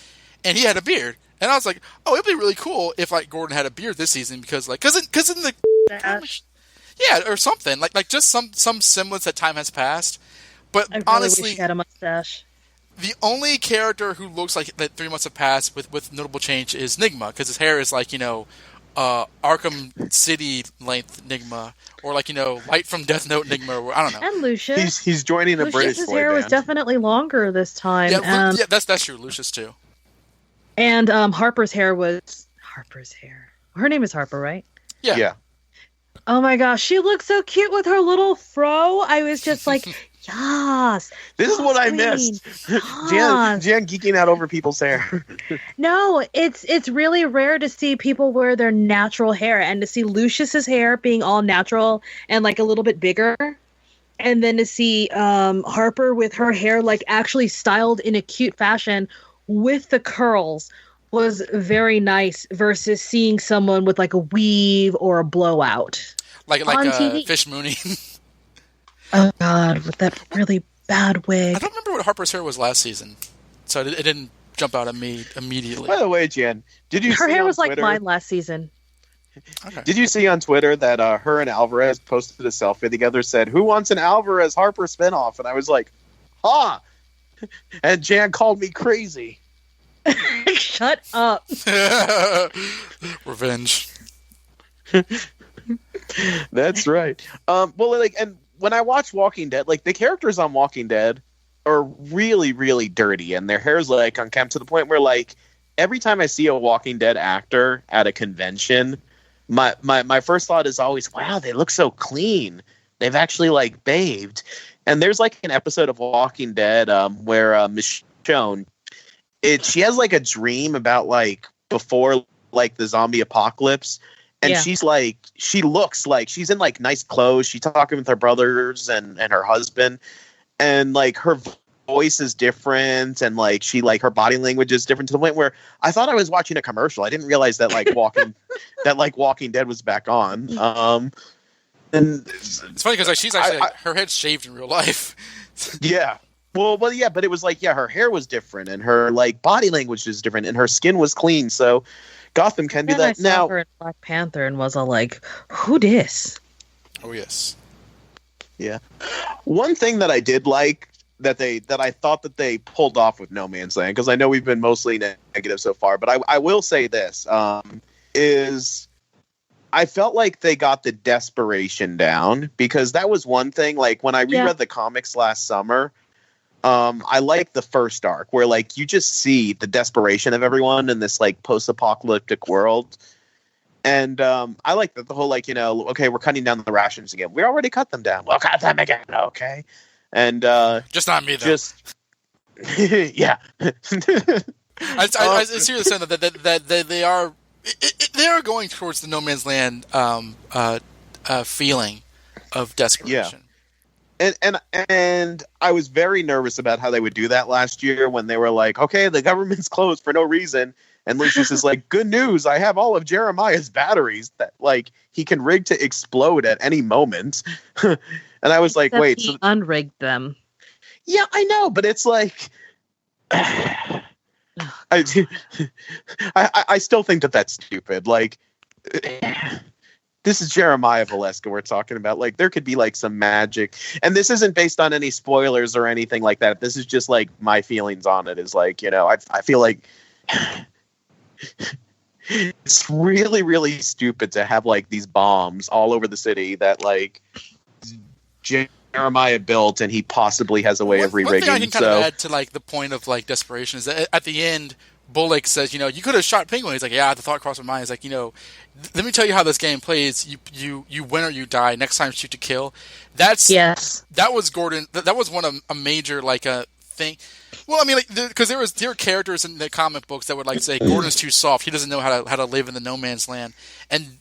and he had a beard, and I was like, oh, it'd be really cool if like Gordon had a beard this season because in the yeah, or something like just some semblance that time has passed. But I really honestly, wish he had a mustache. The only character who looks like that 3 months have passed with notable change is Nigma, because his hair is like, Arkham City length Nigma, or like, Light from Death Note Nigma, or I don't know. And Lucius. He's joining a British Lucius's boy hair was band. definitely longer this time. Yeah, that's true. Lucius too. And Harper's hair was Harper's hair. Her name is Harper, right? Yeah. Oh my gosh, she looked so cute with her little fro. I was just like, yes. This is what I queen. missed. Yes. Jan geeking out over people's hair. No, it's really rare to see people wear their natural hair, and to see Lucius's hair being all natural and like a little bit bigger, and then to see Harper with her hair like actually styled in a cute fashion with the curls was very nice versus seeing someone with like a weave or a blowout. Like on TV. Fish Mooney. Oh God, with that really bad wig. I don't remember what Harper's hair was last season, so it didn't jump out at me immediately. By the way, Jan, did you Her see hair on was like Twitter, mine last season. Okay. Did you see on Twitter that her and Alvarez posted a selfie together, said, "Who wants an Alvarez Harper spinoff?" And I was like, "Ha!" And Jan called me crazy. Shut up. Revenge. That's right. Well, like, and when I watch Walking Dead, like the characters on Walking Dead are really, really dirty, and their hair's like unkempt to the point where, like, every time I see a Walking Dead actor at a convention, my first thought is always, "Wow, they look so clean. They've actually like bathed." And there's like an episode of Walking Dead where Michonne, she has like a dream about like before like the zombie apocalypse. And she's like, she looks like she's in like nice clothes. She's talking with her brothers and her husband, and like her voice is different, and like she like her body language is different to the point where I thought I was watching a commercial. I didn't realize that like Walking Dead was back on. And it's funny because like she's actually her head's shaved in real life. Yeah. Well, yeah, but it was like, her hair was different, and her like body language is different, and her skin was clean. So Gotham can do Then that I saw now. her in Black Panther and was all like, "Who dis?" Oh yes. Yeah. One thing that I did like that I thought that they pulled off with No Man's Land, because I know we've been mostly negative so far, but I will say this is I felt like they got the desperation down, because that was one thing. Like when I reread the comics last summer, I like the first arc where like you just see the desperation of everyone in this like post-apocalyptic world. And I like that the whole like, okay, we're cutting down the rations again. We already cut them down. We'll cut them again. Okay. And just not me though. Just yeah. I seriously say that they are going towards the No Man's Land feeling of desperation. And I was very nervous about how they would do that last year when they were like, okay, the government's closed for no reason. And Lucius is like, good news, I have all of Jeremiah's batteries that like he can rig to explode at any moment. And I was like, wait, he unrigged them. Yeah, I know, but it's like I still think that that's stupid. Like this is Jeremiah Valeska we're talking about. Like, there could be, like, some magic. And this isn't based on any spoilers or anything like that. This is just, like, my feelings on it is, like, I feel like it's really, really stupid to have, like, these bombs all over the city that, like, Jeremiah built and he possibly has a way of re-rigging. One thing I can kind of add to, like, the point of, like, desperation is that at the end, Bullock says, you could have shot Penguin. He's like, yeah, the thought crossed my mind. He's like, let me tell you how this game plays. You win or you die. Next time, shoot to kill. That was Gordon. That was one of a major like a thing. Well, I mean, like, because there were characters in the comic books that would like say Gordon's too soft. He doesn't know how to live in the no man's land. And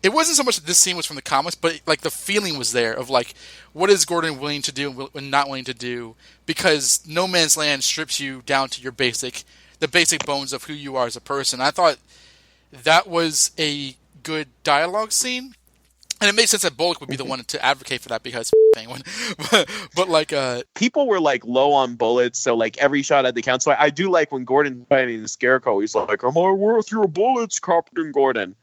it wasn't so much that this scene was from the comics, but like the feeling was there of like, what is Gordon willing to do and not willing to do? Because no man's land strips you down to the basic bones of who you are as a person. I thought that was a good dialogue scene, and it made sense that Bullock would be the one to advocate for that because Penguin. but like people were like low on bullets, so like every shot had to count. So I do like when Gordon fighting the Scarecrow. He's like, "Am I worth your bullets, Captain Gordon?"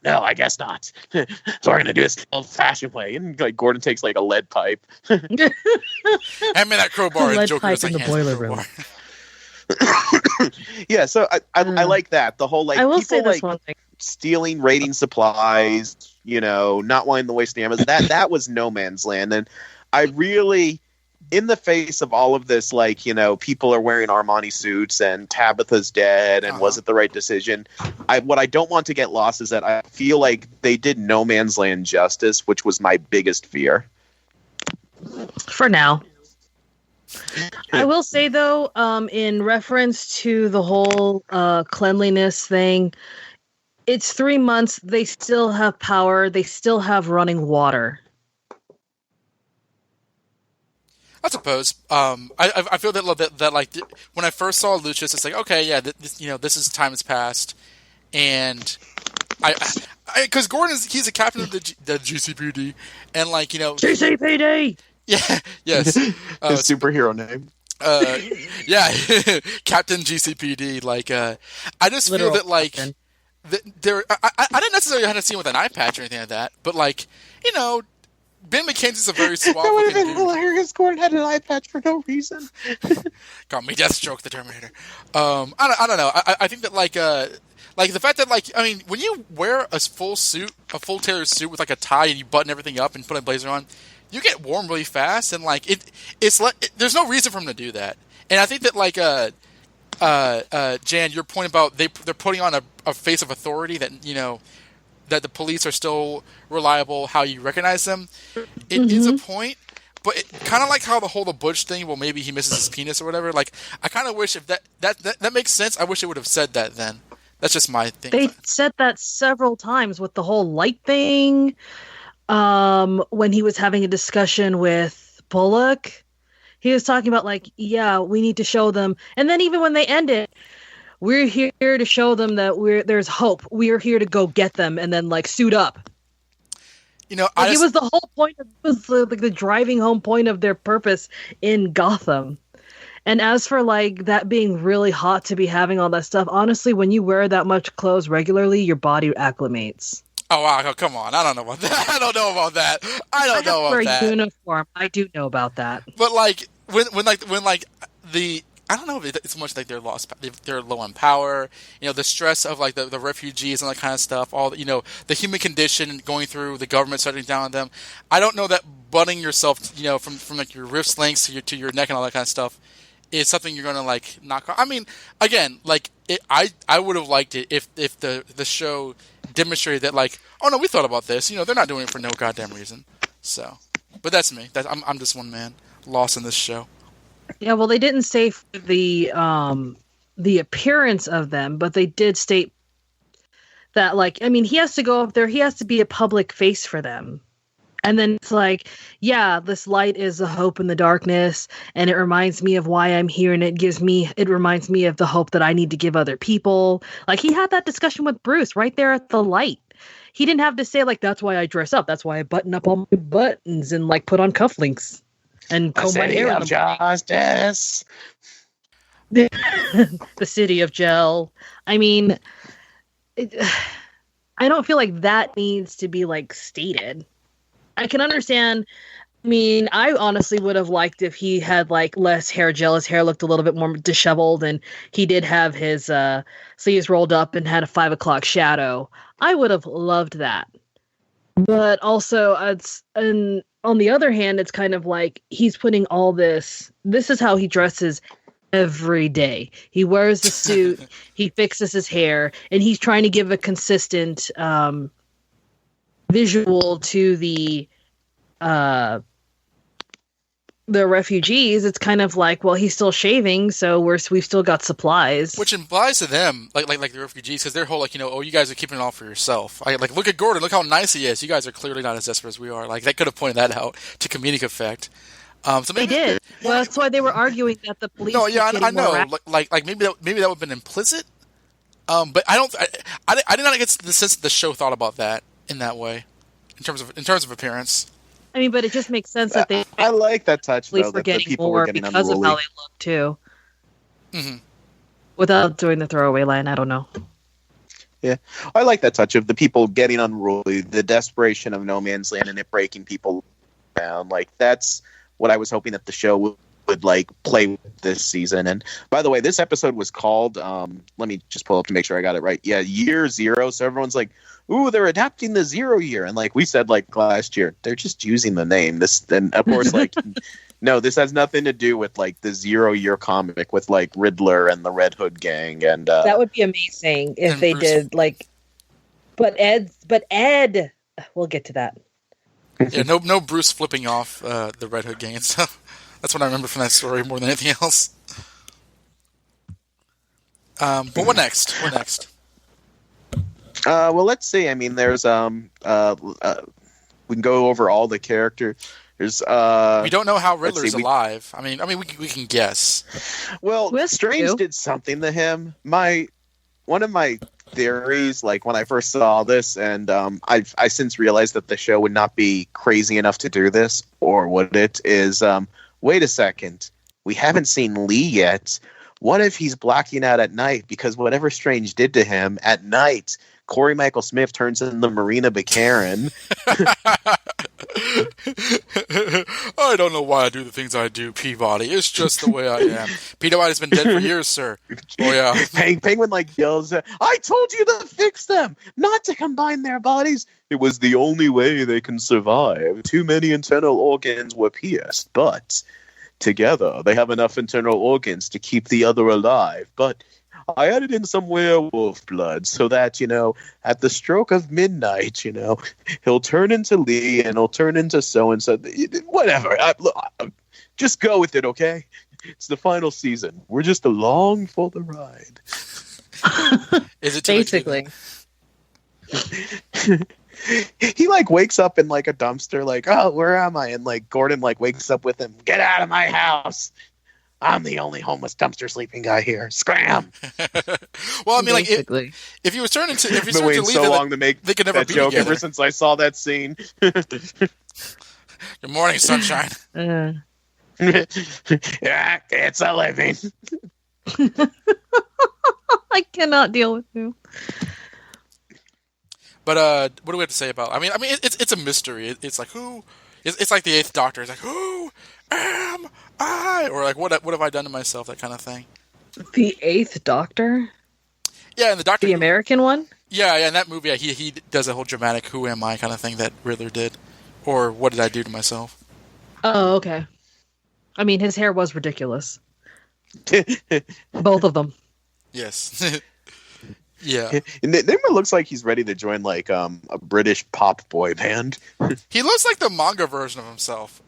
no, I guess not. So we're gonna do this old-fashioned way. And like Gordon takes like a lead pipe. Hand me that crowbar, and Lead Joker pipe just like in the hands him the boiler room. crowbar. Yeah, so I like that. The whole like I will people say this like one thing. stealing rating supplies, not wanting to waste the ammo. That was no man's land. And I really, in the face of all of this, like, people are wearing Armani suits and Tabitha's dead and was it the right decision? What I don't want to get lost is that I feel like they did no man's land justice, which was my biggest fear. For now. I will say, though, in reference to the whole cleanliness thing, it's 3 months. They still have power. They still have running water. I suppose. I feel that like when I first saw Lucius, it's like, okay, yeah, this is time has passed, and because Gordon he's a captain of the GCPD, and like GCPD. Yeah. Yes. His superhero name. Yeah, Captain GCPD. Like, I just Literal feel that like captain. I didn't necessarily have to see him with an eye patch or anything like that, but like Ben McKenzie's a very suave That would have looking been dude. hilarious. Gordon had an eye patch for no reason. Got me, Deathstroke, the Terminator. I don't know. I think that like the fact that like, I mean, when you wear a full tailored suit with like a tie and you button everything up and put a blazer on, you get warm really fast, and like there's no reason for him to do that. And I think that like Jan, your point about they're putting on a face of authority that that the police are still reliable, how you recognize them, it is a point. But kind of like how the Butch thing, well, maybe he misses his penis or whatever. Like, I kind of wish if that makes sense. I wish it would have said that then. That's just my thing. They said that several times with the whole light thing. When he was having a discussion with Bullock, he was talking about like, yeah, we need to show them. And then even when they end it, we're here to show them that there's hope. We're here to go get them and then like suit up. It was the whole point. It was the driving home point of their purpose in Gotham. And as for like that being really hot to be having all that stuff, honestly, when you wear that much clothes regularly, your body acclimates. Oh wow! Come on, I don't know about that. I don't know about that. I don't know about that. For a uniform, I do know about that. But like when the I don't know if it's much like they're low on power. The stress of like the refugees and that kind of stuff. All the human condition going through the government shutting down on them. I don't know that buttoning yourself, from like your wrist lengths to your neck and all that kind of stuff is something you're gonna like knock off. I mean, again, like I would have liked it if the show demonstrated that like, oh no, we thought about this. They're not doing it for no goddamn reason. So, but that's me. I'm just one man lost in this show. Yeah, well, they didn't say for the appearance of them, but they did state that, like, I mean, he has to go up there. He has to be a public face for them. And then it's like, yeah, this light is a hope in the darkness, and it reminds me of why I'm here, and it reminds me of the hope that I need to give other people. Like, he had that discussion with Bruce right there at the light. He didn't have to say, like, that's why I dress up. That's why I button up all my buttons and, like, put on cufflinks. And comb my hair of justice. The city of gel. I mean, I don't feel like that needs to be like stated. I can understand. I mean, I honestly would have liked if he had like less hair gel. His hair looked a little bit more disheveled, and he did have his sleeves rolled up and had a 5 o'clock shadow. I would have loved that. But also, on the other hand, it's kind of like he's putting all this. This is how he dresses every day. He wears the suit, he fixes his hair, and he's trying to give a consistent visual to the refugees. It's kind of like, well, he's still shaving, so we've still got supplies. Which implies to them, like the refugees, because their whole like, oh, you guys are keeping it all for yourself. Like, look at Gordon, look how nice he is. You guys are clearly not as desperate as we are. Like, they could have pointed that out to comedic effect. So maybe, they did. Well, that's why they were arguing that the police. No, yeah, I know. Like maybe that would have been implicit. But I did not get the sense that the show thought about that in that way, in terms of appearance. I mean, but it just makes sense that they. I like that touch though. That the people were getting because unruly. Of how they look too. Mm-hmm. Without doing the throwaway line, I don't know. Yeah, I like that touch of the people getting unruly, the desperation of no man's land, and it breaking people down. Like that's what I was hoping that the show would like play with this season. And by the way, this episode was called. Let me just pull up to make sure I got it right. Yeah, Year Zero. So everyone's like, "Ooh, they're adapting the 0 year," and like we said, like last year, they're just using the name. This, and of course, like. No, this has nothing to do with like the 0 year comic with like Riddler and the Red Hood gang, and that would be amazing if they did like. But Ed, we'll get to that. Yeah, no Bruce flipping off the Red Hood gang and stuff. That's what I remember from that story more than anything else. But what next? What next? Well, let's see. I mean, there's we can go over all the characters. There's we don't know how Riddler's alive. I mean, we can guess. Well, Strange did something to him. One of my theories, like when I first saw this, and I since realized that the show would not be crazy enough to do this, or would it? Is wait a second, we haven't seen Lee yet. What if he's blacking out at night? Because whatever Strange did to him at night, Corey Michael Smith turns into Marina Baccarin. I don't know why I do the things I do, Peabody. It's just the way I am. Peabody's been dead for years, sir. Oh, yeah. Penguin, like, yells, "I told you to fix them, not to combine their bodies. It was the only way they can survive. Too many internal organs were pierced, but together they have enough internal organs to keep the other alive. But I added in some werewolf blood so that, at the stroke of midnight, he'll turn into Lee and he'll turn into so-and-so. Whatever. Just go with it, okay? It's the final season. We're just along for the ride." Is it basically? He like wakes up in like a dumpster, like, "Oh, where am I?" And like Gordon like wakes up with him. "Get out of my house. I'm the only homeless dumpster sleeping guy here. Scram!" Well, I mean, basically. like, if you turn into Lee, so long to make they could never that be joke together. ever since I saw that scene. Good morning, sunshine. Yeah, it's a living. I cannot deal with you. But what do we have to say about? I mean, it's a mystery. It's like who? It's like the Eighth Doctor. It's like who am I? Or like what have I done to myself? That kind of thing. The Eighth Doctor? Yeah, and the Doctor, the American one. Yeah, in that movie, he does a whole dramatic "Who am I?" kind of thing that Riddler did, or what did I do to myself? Oh, okay. I mean, his hair was ridiculous. Both of them. Yes. Yeah. And it looks like he's ready to join like a British pop boy band. He looks like the manga version of himself.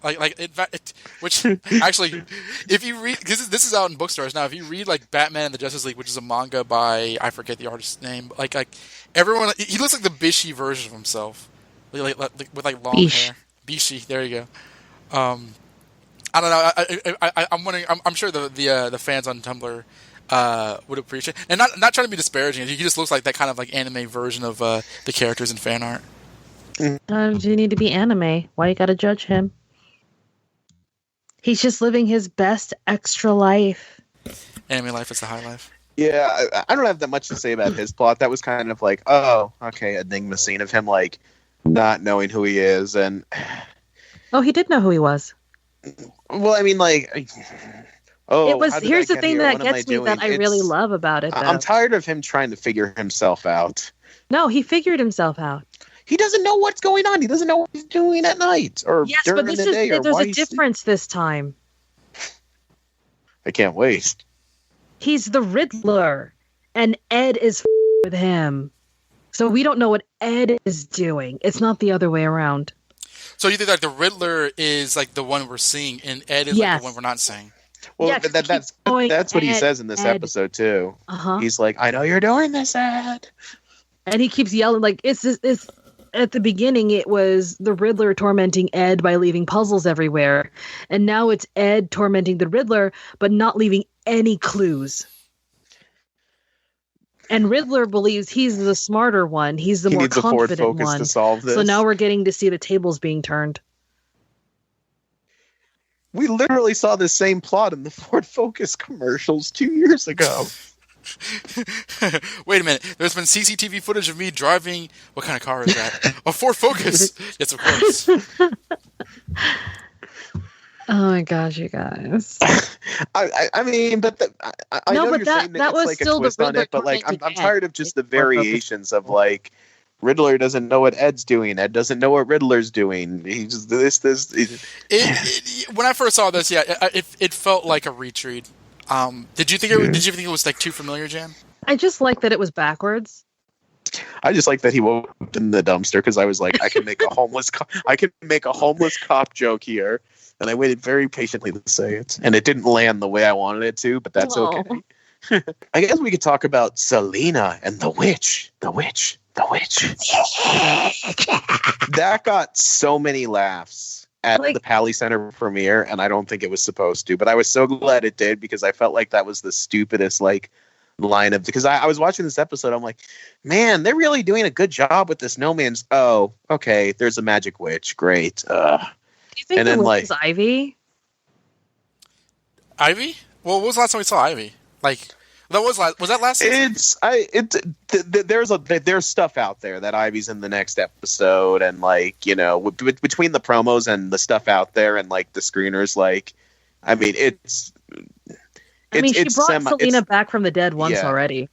Which actually, if you read, because this is out in bookstores now, if you read like Batman and the Justice League, which is a manga by, I forget the artist's name, like everyone, he looks like the Bishi version of himself, like with like long hair. Bishi, there you go. I don't know. I'm wondering. I'm sure the fans on Tumblr would appreciate, and not trying to be disparaging. He just looks like that kind of like anime version of the characters in fan art. Do you need to be anime? Why you gotta judge him? He's just living his best extra life. Anime life is the high life. Yeah, I don't have that much to say about his plot. That was kind of like, oh, okay, enigma scene of him like not knowing who he is, and oh, he did know who he was. Well, I mean, like, oh, it was. Here's the thing that gets me that I really love about it. Though. I'm tired of him trying to figure himself out. No, he figured himself out. He doesn't know what's going on. He doesn't know what he's doing at night or yes, during but the day. There's a difference this time. I can't wait. He's the Riddler, and Ed is with him. So we don't know what Ed is doing. It's not the other way around. So you think like the Riddler is like the one we're seeing, and Ed is like the one we're not seeing? Well, yeah, that's what he says in this episode too. He's like, "I know you're doing this, Ed," and he keeps yelling like, "It's at the beginning. It was the Riddler tormenting Ed by leaving puzzles everywhere, and now it's Ed tormenting the Riddler, but not leaving any clues." And Riddler believes he's the smarter one. He's the more confident one. To solve this. So now we're getting to see the tables being turned. We literally saw the same plot in the Ford Focus commercials 2 years ago. Wait a minute. There's been CCTV footage of me driving. What kind of car is that? A Ford Focus. Yes, of course. Oh my gosh, you guys. I mean, but I No, know but you're that- saying that it's was like a still the twist on Riddler it, but like coming I'm to tired Ed. of just the variations of like Riddler doesn't know what Ed's doing. Ed doesn't know what Riddler's doing. He just this. When I first saw this, yeah, it felt like a retreat. Did you think it was like too familiar, Jan? I just like that it was backwards. I just like that he woke up in the dumpster because I was like, I can make a homeless cop joke here, and I waited very patiently to say it, and it didn't land the way I wanted it to, but that's Aw. okay. I guess we could talk about Selena and the witch. That got so many laughs at Like- the Pally Center premiere, and I don't think it was supposed to, but I was so glad it did because I felt like that was the stupidest line of, because I was watching this episode, I'm like, man, they're really doing a good job with this no man's. Oh, okay, there's a magic witch, great. Do you think And it then, was like- Ivy? Ivy? Well, what was the last time we saw Ivy? Like, was that last season? There's stuff out there that Ivy's in the next episode, and like, you know, between the promos and the stuff out there and like the screeners, like, I mean, She brought Selena back from the dead once already.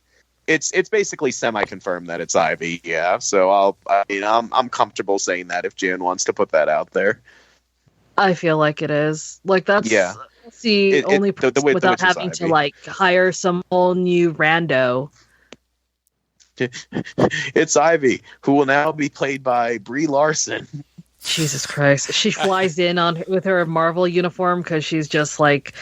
It's basically semi-confirmed that it's Ivy, yeah. So I'm comfortable saying that if Jan wants to put that out there. I feel like it is. Like that's the only person without having to like hire some whole new rando. It's Ivy, who will now be played by Brie Larson. Jesus Christ! She flies in with her Marvel uniform because she's just like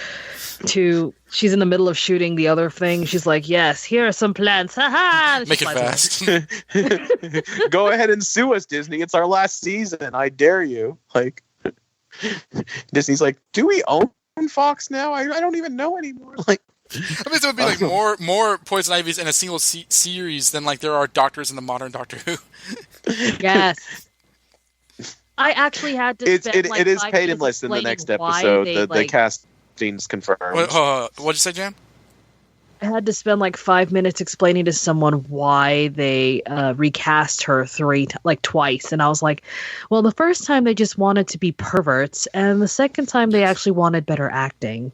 she's in the middle of shooting the other thing. She's like, "Yes, here are some plans." Ha! Make it fast. Go ahead and sue us, Disney. It's our last season. I dare you. Like, Disney's like, do we own Fox now? I don't even know anymore. Like, I mean, it would be like more Poison Ivies in a single series than like there are Doctors in the modern Doctor Who. Yes. I actually had to. It is paid in list in the next episode. The casting's confirmed. What'd you say, Jan? I had to spend like 5 minutes explaining to someone why they recast her twice, and I was like, "Well, the first time they just wanted to be perverts, and the second time they actually wanted better acting."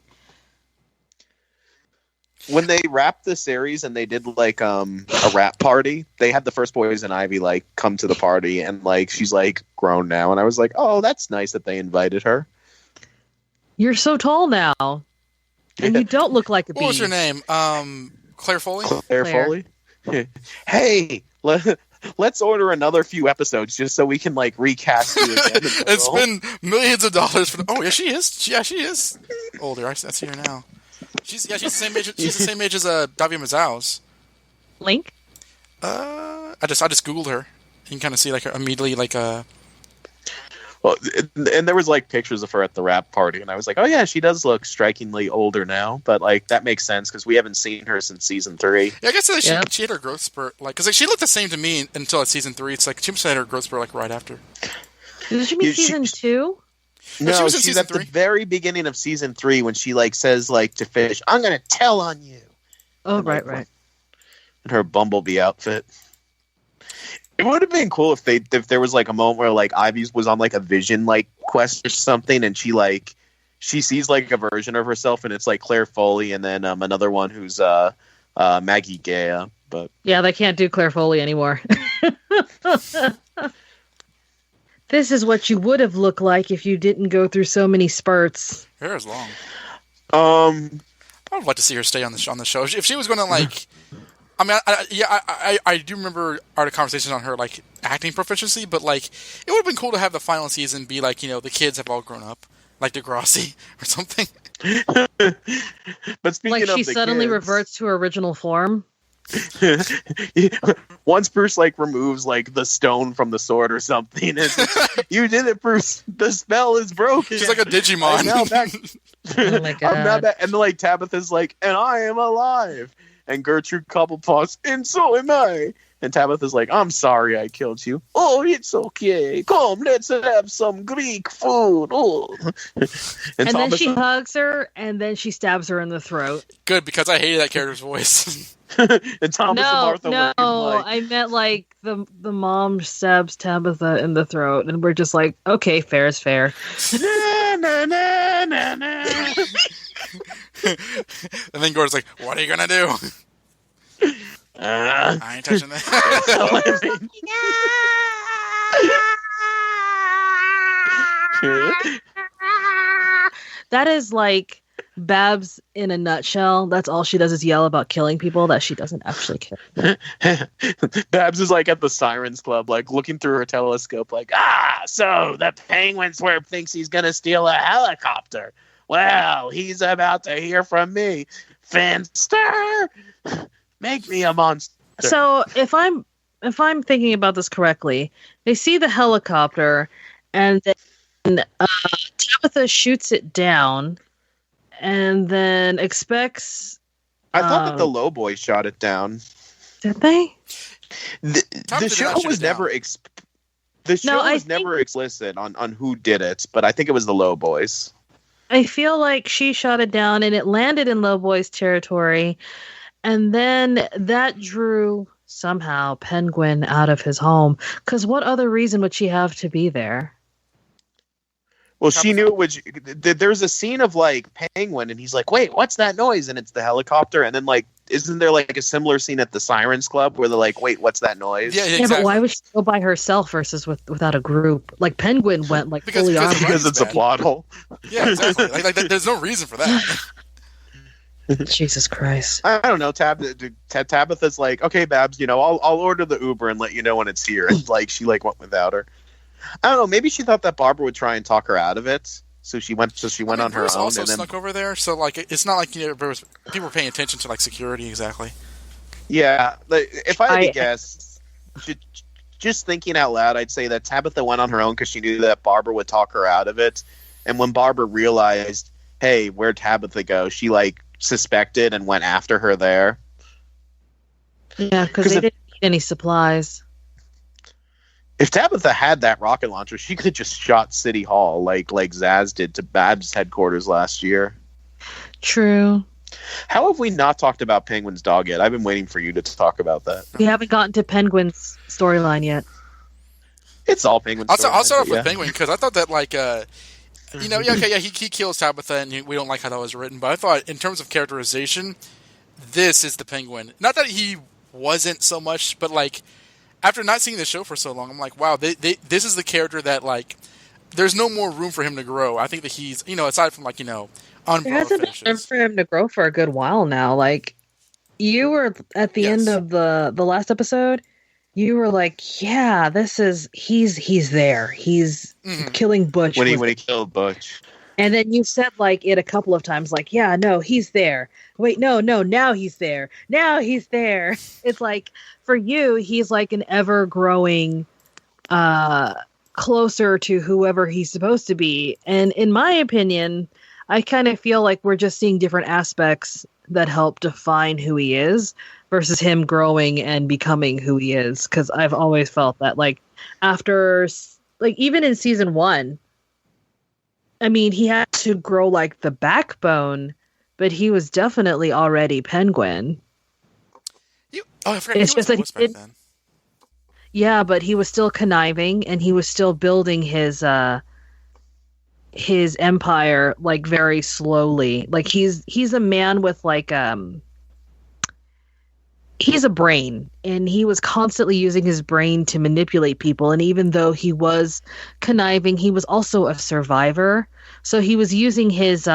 When they wrapped the series and they did like a rap party, they had the first Poison Ivy like come to the party, and like she's like grown now, and I was like, "Oh, that's nice that they invited her." You're so tall now. And you don't look like a bee. What was your name? Claire Foley? Claire Foley? Hey, let's order another few episodes just so we can like recast you again. It's been millions of dollars for. Oh yeah, she is. Yeah, she is older. I see her now. She's the same age. She's the same age as Davia Mazouz. Link? I just googled her. You can kind of see like her immediately like Well, and there was like pictures of her at the rap party, and I was like, oh yeah, she does look strikingly older now, but like that makes sense because we haven't seen her since season 3. Yeah, I guess she had her growth spurt, like, because like, she looked the same to me until season 3. It's like she must have had her growth spurt like right after. Did she mean season 2? No, she was in she's season at 3. the very beginning of season 3 when she like says like to Fish, "I'm gonna tell on you." Oh, and, right. In her Bumblebee outfit. It would have been cool if there was like a moment where like Ivy was on like a vision like quest or something, and she sees like a version of herself, and it's like Claire Foley, and then another one who's Maggie Gaya. But yeah, they can't do Claire Foley anymore. This is what you would have looked like if you didn't go through so many spurts. Her hair is long. I would like to see her stay on the show. If she was going to like. I mean, I do remember our conversations on her like acting proficiency, but like it would have been cool to have the final season be like, you know, the kids have all grown up, like Degrassi or something. But speaking like of she the suddenly kids, reverts to her original form. Once Bruce like removes like the stone from the sword or something, it's like, you did it, Bruce. The spell is broken. She's like a Digimon. I'm now back. Oh my god! I'm now back. And like Tabitha's like, and I am alive. And Gertrude Cobblepot's, and so am I. And Tabitha's like, I'm sorry I killed you. Oh, it's okay. Come, let's have some Greek food. Oh. And then she hugs her, and then she stabs her in the throat. Good, because I hated that character's voice. And Thomas and Martha no, were like, I meant like the mom stabs Tabitha in the throat, and we're just like, okay, fair is fair. na, na, na, na, na. And then Gordon's like, "What are you gonna do?" I ain't touching that. That is like Babs in a nutshell. That's all she does is yell about killing people that she doesn't actually kill. Babs is like at the Sirens Club, like looking through her telescope, like, so the Penguin Swerve thinks he's gonna steal a helicopter. Well, he's about to hear from me. Finster, make me a monster. So if I'm thinking about this correctly, they see the helicopter, and then Tabitha shoots it down, and then expects. I thought that the low boys shot it down. Did they? The show was never never explicit on who did it, but I think it was the low boys. I feel like she shot it down, and it landed in low boys territory, and then that drew somehow Penguin out of his home. Because what other reason would she have to be there? Well, she knew it was. There's a scene of like Penguin, and he's like, "Wait, what's that noise?" And it's the helicopter. And then like, isn't there like a similar scene at the Sirens Club where they're like, "Wait, what's that noise?" Yeah, Yeah, but why would she go by herself versus without a grouut? Like Penguin went like fully armed. Because it's a plot hole. Yeah, exactly. like, there's no reason for that. Jesus Christ! I don't know. Tabitha's like, "Okay, Babs, I'll order the Uber and let you know when it's here." And like, she like went without her. I don't know. Maybe she thought that Barbara would try and talk her out of it, so she went. On her Bruce own. Also and then snuck over there, so like it's not like people were paying attention to like security exactly. Yeah, like, if I had to guess, just thinking out loud, I'd say that Tabitha went on her own because she knew that Barbara would talk her out of it, and when Barbara realized, hey, where'd Tabitha go? She like suspected and went after her there. Yeah, because they didn't need any supplies. If Tabitha had that rocket launcher, she could have just shot City Hall like Zaz did to Babs' headquarters last year. True. How have we not talked about Penguin's dog yet? I've been waiting for you to talk about that. We haven't gotten to Penguin's storyline yet. It's all Penguin's storyline. I'll start off with Penguin because I thought that like he kills Tabitha and we don't like how that was written, but I thought in terms of characterization, this is the Penguin. Not that he wasn't so much, but like after not seeing the show for so long, I'm like, wow, this is the character that like there's no more room for him to grow. I think that he's aside from like there hasn't been room for him to grow for a good while now. Like you were at the end of the last episode, you were like, yeah, he's there. He's killing Butch when he killed Butch. And then you said like it a couple of times, like, yeah, no, he's there. Wait, no, now he's there. Now he's there. It's like for you, he's like an ever-growing, closer to whoever he's supposed to be. And in my opinion, I kind of feel like we're just seeing different aspects that help define who he is versus him growing and becoming who he is. Because I've always felt that, like, after, like, even in season 1, I mean, he had to grow, like, the backbone, but he was definitely already Penguin. I forgot. It's just that he did. Then. Yeah, but he was still conniving, and he was still building his empire like very slowly. Like he's a man with like he's a brain, and he was constantly using his brain to manipulate people. And even though he was conniving, he was also a survivor. So he was using his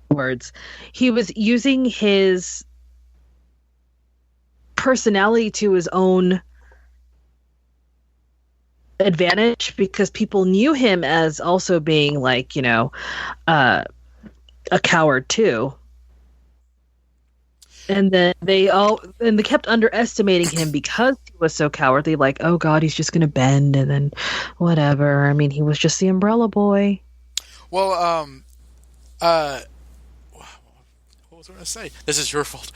words. He was using his personality to his own advantage because people knew him as also being like, a coward too. And then they kept underestimating him because he was so cowardly, like, oh god, he's just gonna bend and then whatever. I mean, he was just the umbrella boy. Well, what was I gonna say? This is your fault.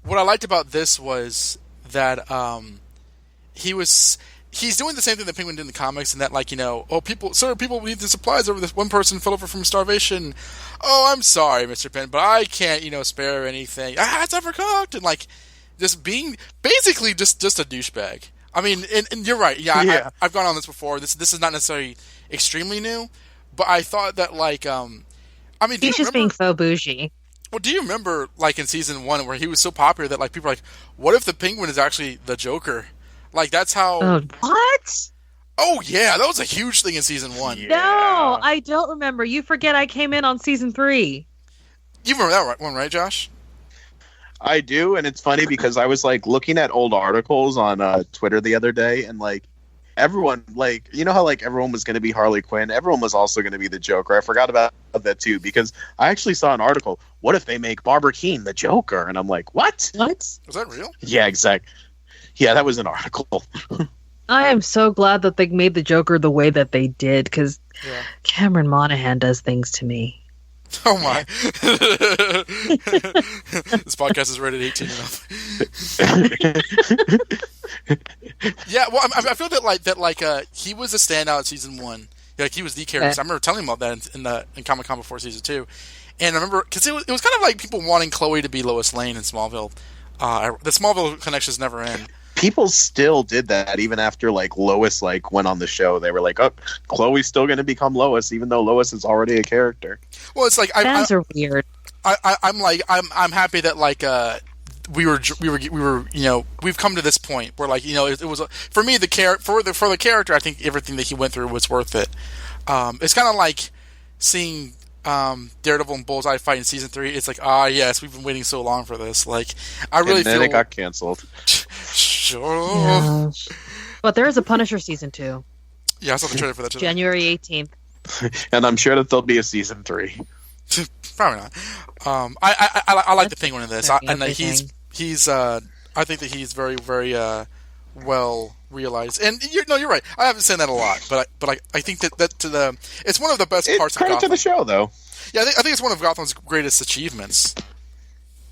What I liked about this was that he he's doing the same thing that Penguin did in the comics, and that like people need the supplies over this one person fell over from starvation. Oh, I'm sorry, Mr. Penn, but I can't spare anything. It's overcooked, and like just being basically just a douchebag. I mean, and you're right. Yeah, I've gone on this before. This is not necessarily extremely new, but I thought that like he's just being faux bougie. Well, do you remember, like, in season 1 where he was so popular that, like, people were like, what if the Penguin is actually the Joker? Like, that's how... What? Oh, yeah, that was a huge thing in season 1. Yeah. No, I don't remember. You forget I came in on season 3. You remember that one, right, Josh? I do, and it's funny because I was, like, looking at old articles on Twitter the other day, and, like, everyone, like, you know how, like, everyone was going to be Harley Quinn? Everyone was also going to be the Joker. I forgot about that, too, because I actually saw an article, what if they make Barbara Keene the Joker? And I'm like, what? Was that real? Yeah, exactly. Yeah, that was an article. I am so glad that they made the Joker the way that they did, because Cameron Monaghan does things to me. Oh, my. This podcast is rated 18 enough. Yeah, well, I feel that he was a standout in season 1. Like he was the character. I remember telling him about that in Comic-Con before season 2, and I remember because it was kind of like people wanting Chloe to be Lois Lane in Smallville. The Smallville connections never end. People still did that even after like Lois like went on the show. They were like, "Oh, Chloe's still going to become Lois, even though Lois is already a character." Well, it's like fans are weird. I'm happy that like we were we've come to this point where like it was for me for the character. I think everything that he went through was worth it. It's kind of like seeing Daredevil and Bullseye fight in season 3. It's like yes, we've been waiting so long for this. Like I really feel it got canceled. Sure. Yeah. But there is a Punisher season 2. Yeah, I saw the trailer for that too. January 18th. And I'm sure that there'll be a season 3. Probably not. I like the Penguin in this, and I think that he's very, very well realized. And you're right. I haven't said that a lot, but I think that it's one of the best parts of Gotham. Credit to the show, though. Yeah, I think it's one of Gotham's greatest achievements.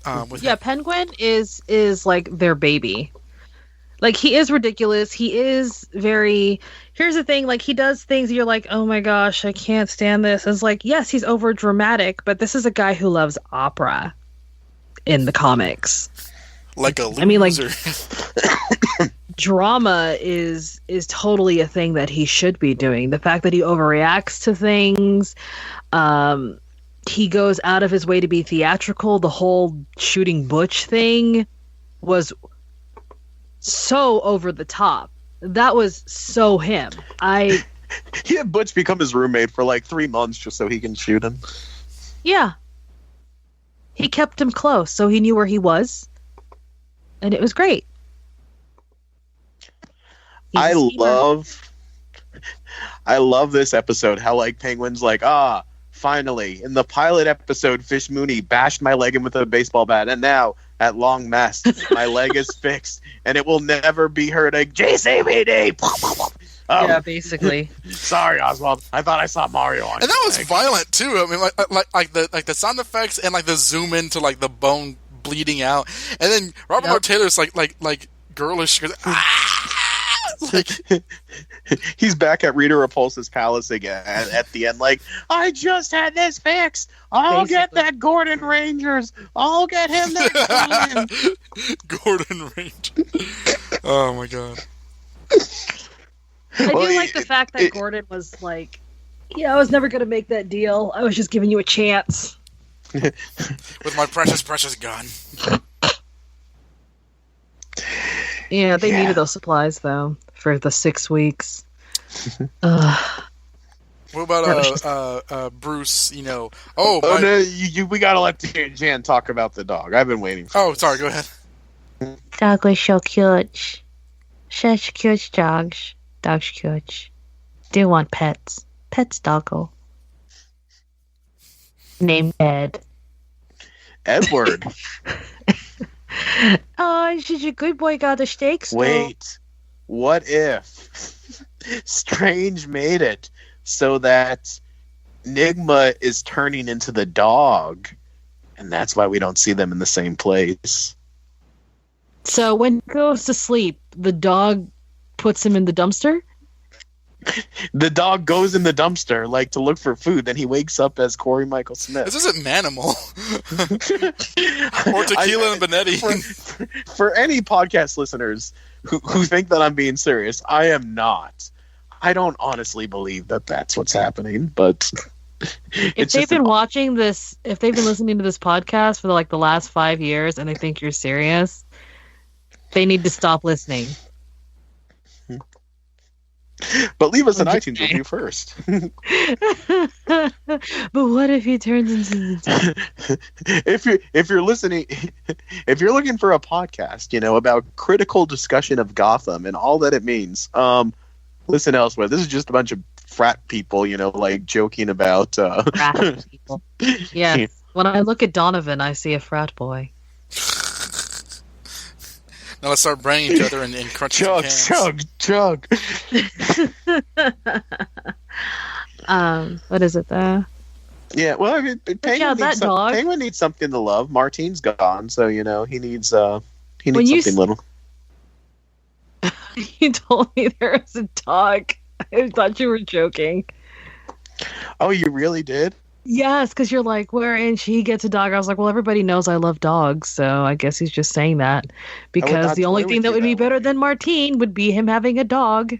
Penguin is like their baby. Like, he is ridiculous. He is very... Here's the thing, like, he does things you're like, oh my gosh, I can't stand this. It's like, yes, he's over dramatic, but this is a guy who loves opera in the comics. Like a loser. I mean, like, drama is totally a thing that he should be doing. The fact that he overreacts to things, he goes out of his way to be theatrical. The whole shooting Butch thing was so over the top. That was so him. He had Butch become his roommate for like 3 months just so he can shoot him. Yeah. He kept him close so he knew where he was. And it was great. I love this episode, how like Penguin's like, finally, in the pilot episode, Fish Mooney bashed my leg in with a baseball bat, and now, at long last, my leg is fixed, and it will never be hurt again. JCVD! Yeah, basically. Sorry, Oswald. I thought I saw Mario on. And that was violent too. I mean, like the sound effects and like the zoom into like the bone bleeding out, and then Robert Lord Taylor's like girlish. Like he's back at Rita Repulsa's palace again at the end, like, I just had this fixed. I'll get that Gordon Rangers. I'll get him next time. Gordon Rangers. Oh my god. I do like the fact that Gordon was like, I was never going to make that deal. I was just giving you a chance. With my precious, precious gun. Yeah, they needed those supplies, though, for the 6 weeks. What about Bruce, we gotta let Jan talk about the dog. I've been waiting for this. Sorry, go ahead. Dog was so cute. Such cute dogs. Dog's cute. Do want pets. Pets doggo. Named Ed. Edward. Oh, she's a good boy, got the steaks. Wait, what if Strange made it so that Nigma is turning into the dog, and that's why we don't see them in the same place? So when he goes to sleep, the dog puts him in the dumpster. The dog goes in the dumpster, like, to look for food. Then he wakes up as Corey Michael Smith. This isn't Manimal. Or Tequila and Benetti. For any podcast listeners who think that I'm being serious, I am not. I don't honestly believe that that's what's happening, but if they've been watching this, if they've been listening to this podcast for the last 5 years and they think you're serious, they need to stop listening. But leave us an iTunes review first. But what if he turns into the if you're listening, if you're looking for a podcast, about critical discussion of Gotham and all that it means, listen elsewhere. This is just a bunch of frat people, joking about frat people. Yes. When I look at Donovan, I see a frat boy. Now let's start branding each other and crunching cans. Chug. What is it though? Yeah, well, I mean, Penguin needs something to love. Martine's gone, so he needs something little. You told me there was a dog. I thought you were joking. Oh, you really did? Yes, because you're like, wherein she gets a dog. I was like, well, everybody knows I love dogs, so I guess he's just saying that. Because the only thing that would be better than Martine would be him having a dog.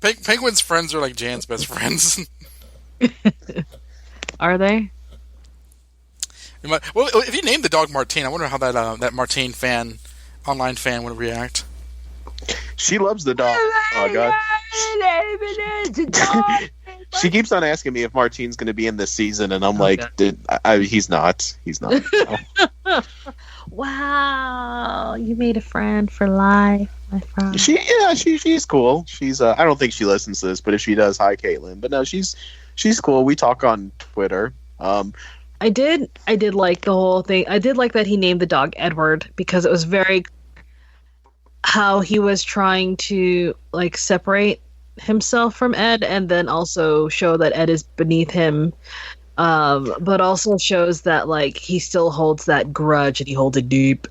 Penguin's friends are like Jan's best friends. Are they? Well, if you named the dog Martine, I wonder how that Martine online fan would react. She loves the dog. Oh, God. She keeps on asking me if Martine's going to be in this season, and I'm like, he's not. He's not. No. Wow, you made a friend for life, my friend. She's cool. She's I don't think she listens to this, but if she does, hi, Caitlin. But no, she's cool. We talk on Twitter. I did like the whole thing. I did like that he named the dog Edward, because it was very how he was trying to separate himself from Ed, and then also show that Ed is beneath him, but also shows that he still holds that grudge and he holds it deep.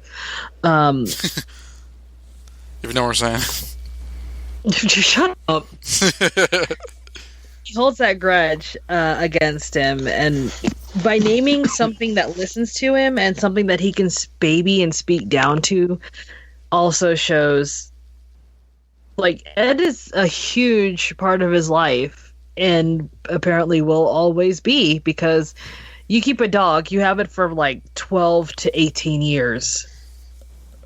If you know what I'm saying. Shut up. He holds that grudge against him, and by naming something that listens to him and something that he can baby and speak down to, also shows Ed is a huge part of his life, and apparently will always be, because you keep a dog, you have it for 12 to 18 years.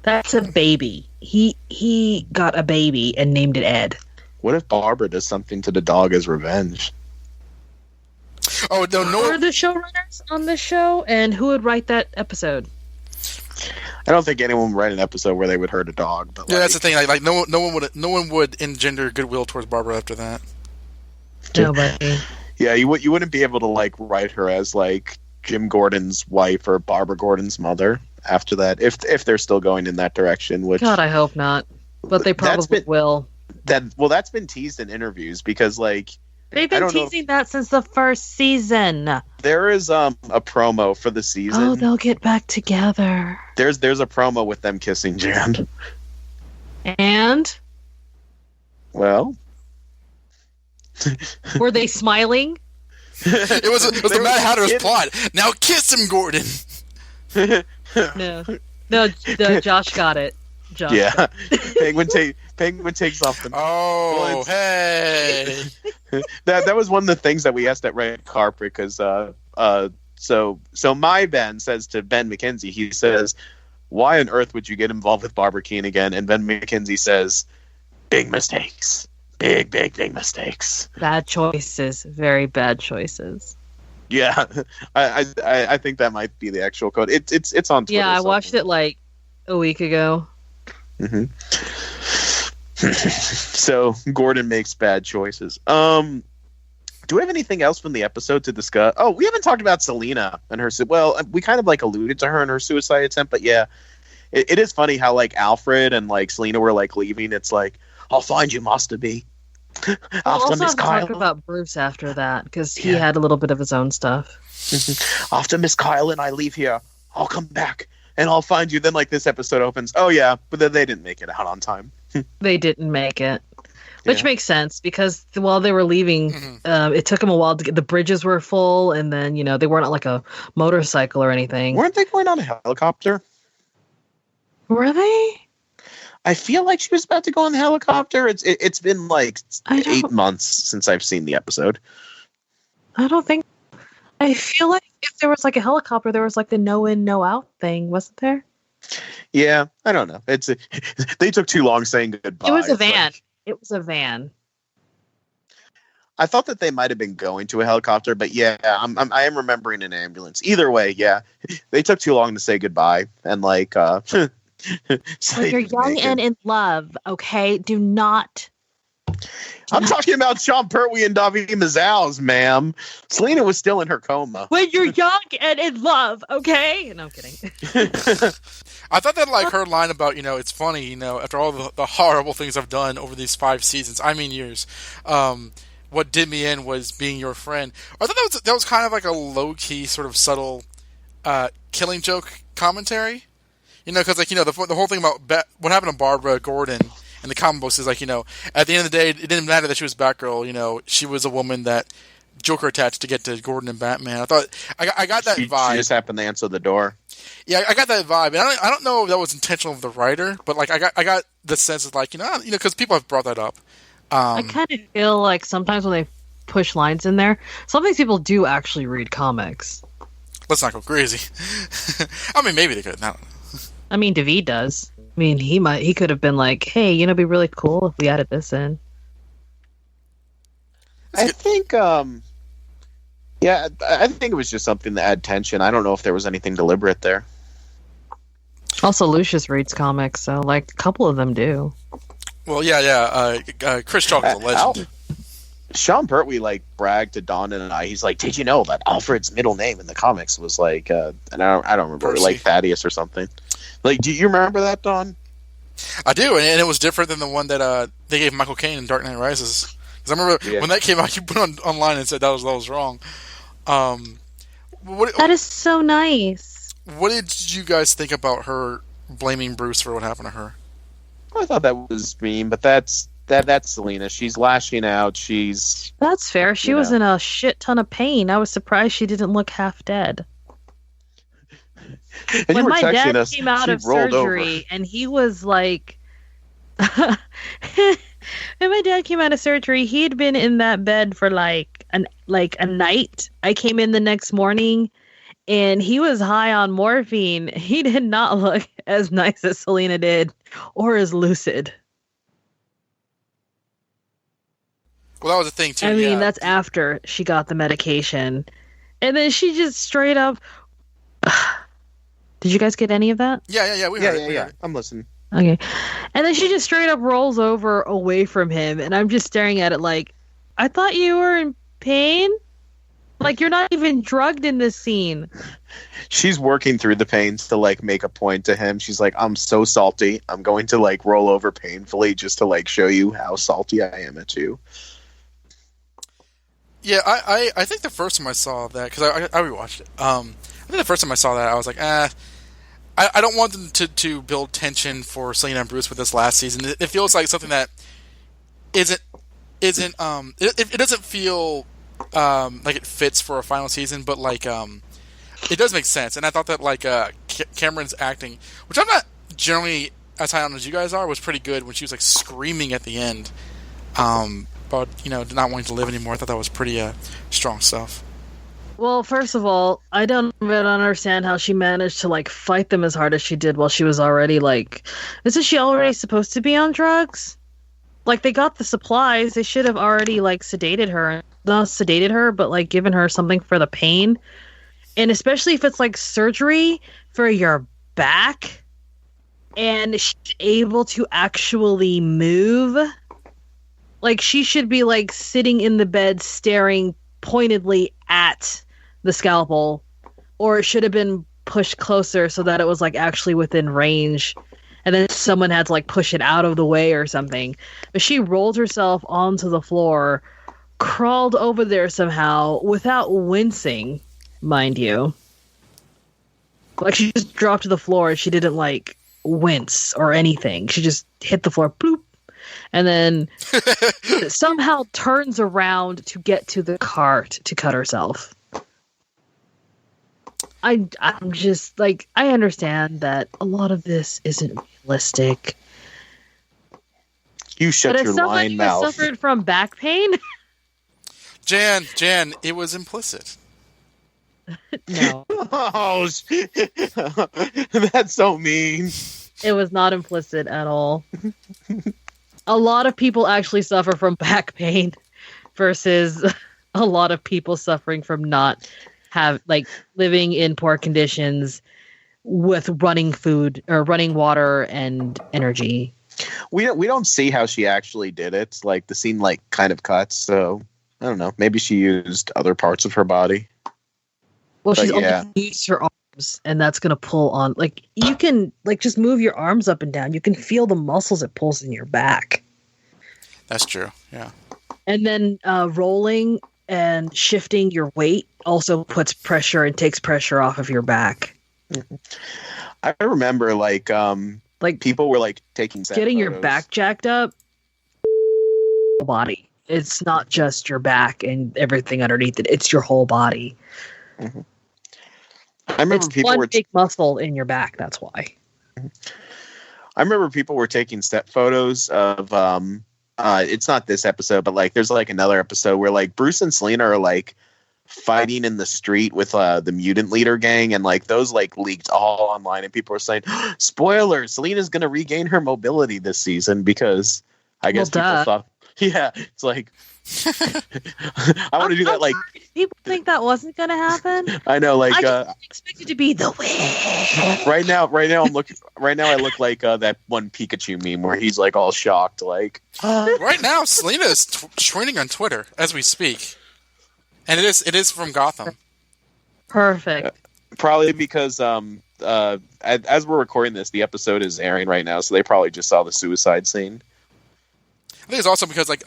That's a baby. He got a baby and named it Ed. What if Barbara does something to the dog as revenge? Oh, no! Who are the showrunners on this show, and who would write that episode? I don't think anyone would write an episode where they would hurt a dog. But that's the thing. No one would engender goodwill towards Barbara after that. Nobody. Yeah, you wouldn't be able to write her as Jim Gordon's wife or Barbara Gordon's mother after that, if they're still going in that direction. Which, God, I hope not. But they probably will. That's been teased in interviews, because they've been teasing that since the first season. There is a promo for the season. Oh, they'll get back together. There's a promo with them kissing Jan. And? Well, were they smiling? It was the Mad Hatter's plot. Now kiss him, Gordon. No, Josh got it. Josh. Yeah. Penguin takes off the. Oh, hey. That was one of the things that we asked at Red Carpet, because so my Ben says to Ben McKenzie, he says, why on earth would you get involved with Barbara Keane again? And Ben McKenzie says, big mistakes. Big mistakes. Bad choices. Very bad choices. Yeah. I think that might be the actual code. It's on Twitter. Yeah, I watched it a week ago. Mm-hmm. So Gordon makes bad choices. Do we have anything else from the episode to discuss? Oh, we haven't talked about Selena and her. Well, we kind of alluded to her and her suicide attempt, but yeah, it is funny how Alfred and Selena were leaving. It's I'll find you, Master B. We'll also have to talk about Bruce after that, because he had a little bit of his own stuff. After Miss Kyle and I leave here, I'll come back and I'll find you. Then like this episode opens. Oh yeah, but then they didn't make it out on time. They didn't make it. Which Yeah. makes sense because while they were leaving, it took them a while to get the bridges were full, and then they weren't on like a motorcycle or anything. Weren't they going on a helicopter? Were they? I feel like she was about to go on the helicopter. It's been like I don't- 8 months since I've seen the episode. I don't think. I feel like if there was like a helicopter, there was like the no in, no out thing, wasn't there? Yeah, I don't know. They took too long saying goodbye. It was a It's like- van. It was a van. I thought that they might have been going to a helicopter, but yeah, I am remembering an ambulance. Either way, yeah, they took too long to say goodbye, and like, When you're young and in love, okay? Do not. I'm talking about Sean Pertwee and Davi Mazouz, ma'am. Selena was still in her coma. When you're young and in love, okay? No, I'm kidding. I thought that like her line about it's funny after all the horrible things I've done over these 5 seasons, I mean years, what did me in was being your friend. I thought that was kind of like a low key sort of subtle killing joke commentary, because like the whole thing about what happened to Barbara Gordon in the comic books is like at the end of the day it didn't matter that she was Batgirl, she was a woman that Joker attached to get to Gordon and Batman. I thought I got that vibe. She just happened to answer the door. Yeah, I got that vibe, and I don't know if that was intentional of the writer, but like I got the sense of like because people have brought that up. I kind of feel like sometimes when they push lines in there, some of these people do actually read comics. Let's not go crazy. I mean, maybe they could. I don't know. I mean, David does. I mean, he could have been like, hey, it'd be really cool if we added this in. I think, yeah, I think it was just something to add tension. I don't know if there was anything deliberate there. Also, Lucius reads comics, so like a couple of them do. Well, yeah. Chris Chalk is a legend. Sean Pertwee like bragged to Don and I. He's like, "Did you know that Alfred's middle name in the comics was like, and I don't remember, Percy. like Thaddeus or something." Like, do you remember that, Don? I do, and it was different than the one that they gave Michael Caine in Dark Knight Rises. Because I remember when that came out, you put online and said that was wrong. That is so nice. What did you guys think about her blaming Bruce for what happened to her? I thought that was mean, but that's Selena. She's lashing out. That's fair. She was in a shit ton of pain. I was surprised she didn't look half dead. And when my dad us, came out of surgery, and he was like, when my dad came out of surgery, he'd been in that bed for like a night. I came in the next morning, and he was high on morphine. He did not look as nice as Selena did, or as lucid. Well, that was the thing too. I mean, that's after she got the medication, and then she just straight up. Did you guys get any of that? Yeah. We heard it. I'm listening. Okay. And then she just straight up rolls over away from him, and I'm just staring at it like, I thought you were in pain? Like, you're not even drugged in this scene. She's working through the pains to like make a point to him. She's like, I'm so salty. I'm going to like roll over painfully just to like show you how salty I am at you. Yeah, I think the first time I saw that, because I rewatched it. I think the first time I saw that, I was like, I don't want them to build tension for Selena and Bruce with this last season. It feels like something that it doesn't feel like it fits for a final season, but like it does make sense. And I thought that like Cameron's acting, which I'm not generally as high on as you guys are, was pretty good when she was like screaming at the end about not wanting to live anymore. I thought that was pretty strong stuff. Well, first of all, I don't even understand how she managed to like fight them as hard as she did while she was already like, isn't she already supposed to be on drugs? Like, they got the supplies. They should have already like sedated her, not sedated her, but like given her something for the pain. And especially if it's like surgery for your back and she's able to actually move, like she should be like sitting in the bed staring pointedly at the scalpel, or it should have been pushed closer so that it was like actually within range, and then someone had to like push it out of the way or something. But she rolled herself onto the floor, crawled over there somehow without wincing, mind you. Like, she just dropped to the floor and she didn't, like, wince or anything. She just hit the floor, bloop, and then somehow turns around to get to the cart to cut herself. I'm just, like, I understand that a lot of this isn't realistic. You shut But your as someone lying who mouth. has suffered from back pain... Jan, it was implicit. No. Oh, that's so mean. It was not implicit at all. A lot of people actually suffer from back pain versus a lot of people suffering from not living in poor conditions with running food or running water and energy. We don't see how she actually did it. Like, the scene kind of cuts, so I don't know. Maybe she used other parts of her body. Well, But she's yeah. only used her arms, and that's gonna pull on. Like, you can just move your arms up and down. You can feel the muscles it pulls in your back. That's true. Yeah. And then rolling and shifting your weight also puts pressure and takes pressure off of your back. I remember people were taking set getting your photos. back jacked up. Body. It's not just your back and everything underneath it. It's your whole body. Mm-hmm. I remember it's people one were big muscle in your back. That's why. I remember people were taking set photos of it's not this episode, but there's another episode where Bruce and Selena are fighting in the street with the mutant leader gang, and those leaked all online, and people were saying, spoiler, Selena's gonna regain her mobility this season, because I guess people thought, yeah, it's I want to do that people think that wasn't gonna happen. I know, I didn't expect it to be the way. right now I look like that one Pikachu meme where he's all shocked, Right now Selena is trending on Twitter as we speak, and it is from Gotham. Perfect. Probably because as we're recording this, the episode is airing right now, so they probably just saw the suicide scene. I think it's also because I'm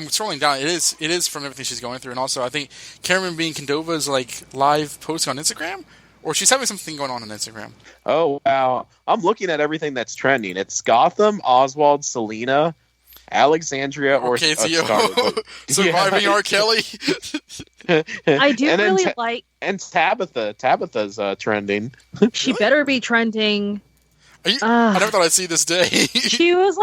scrolling down. It is from everything she's going through, and also I think Cameron Bean Condova's live posting on Instagram, or she's having something going on Instagram. Oh wow! I'm looking at everything that's trending. It's Gotham, Oswald, Selena, Alexandria, or Scarlet. Surviving R. Kelly. I do really and Tabitha. Tabitha's trending. She better be trending. I never thought I'd see this day. She was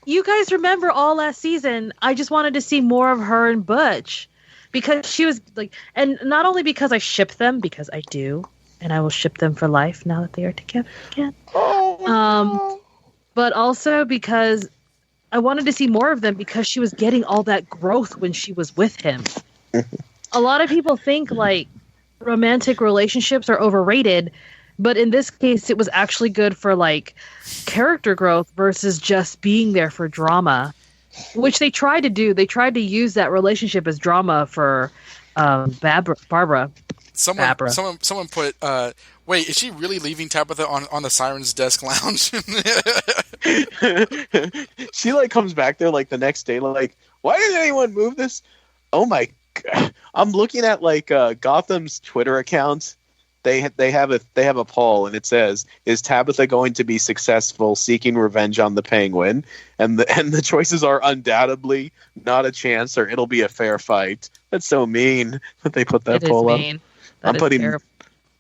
you guys remember all last season, I just wanted to see more of her and Butch. Because she was and not only because I ship them, because I do, and I will ship them for life now that they are together again. But also because I wanted to see more of them, because she was getting all that growth when she was with him. A lot of people think romantic relationships are overrated, but in this case, it was actually good for character growth versus just being there for drama, which they tried to do. They tried to use that relationship as drama for Barbara. Someone put, wait, is she really leaving Tabitha on the Siren's desk lounge? She comes back there the next day, why didn't anyone move this? Oh my God. I'm looking at Gotham's Twitter account. They have a poll, and it says, "Is Tabitha going to be successful seeking revenge on the Penguin?" And the choices are undoubtedly, not a chance, or it'll be a fair fight. That's so mean that they put that poll up. I'm putting terrible.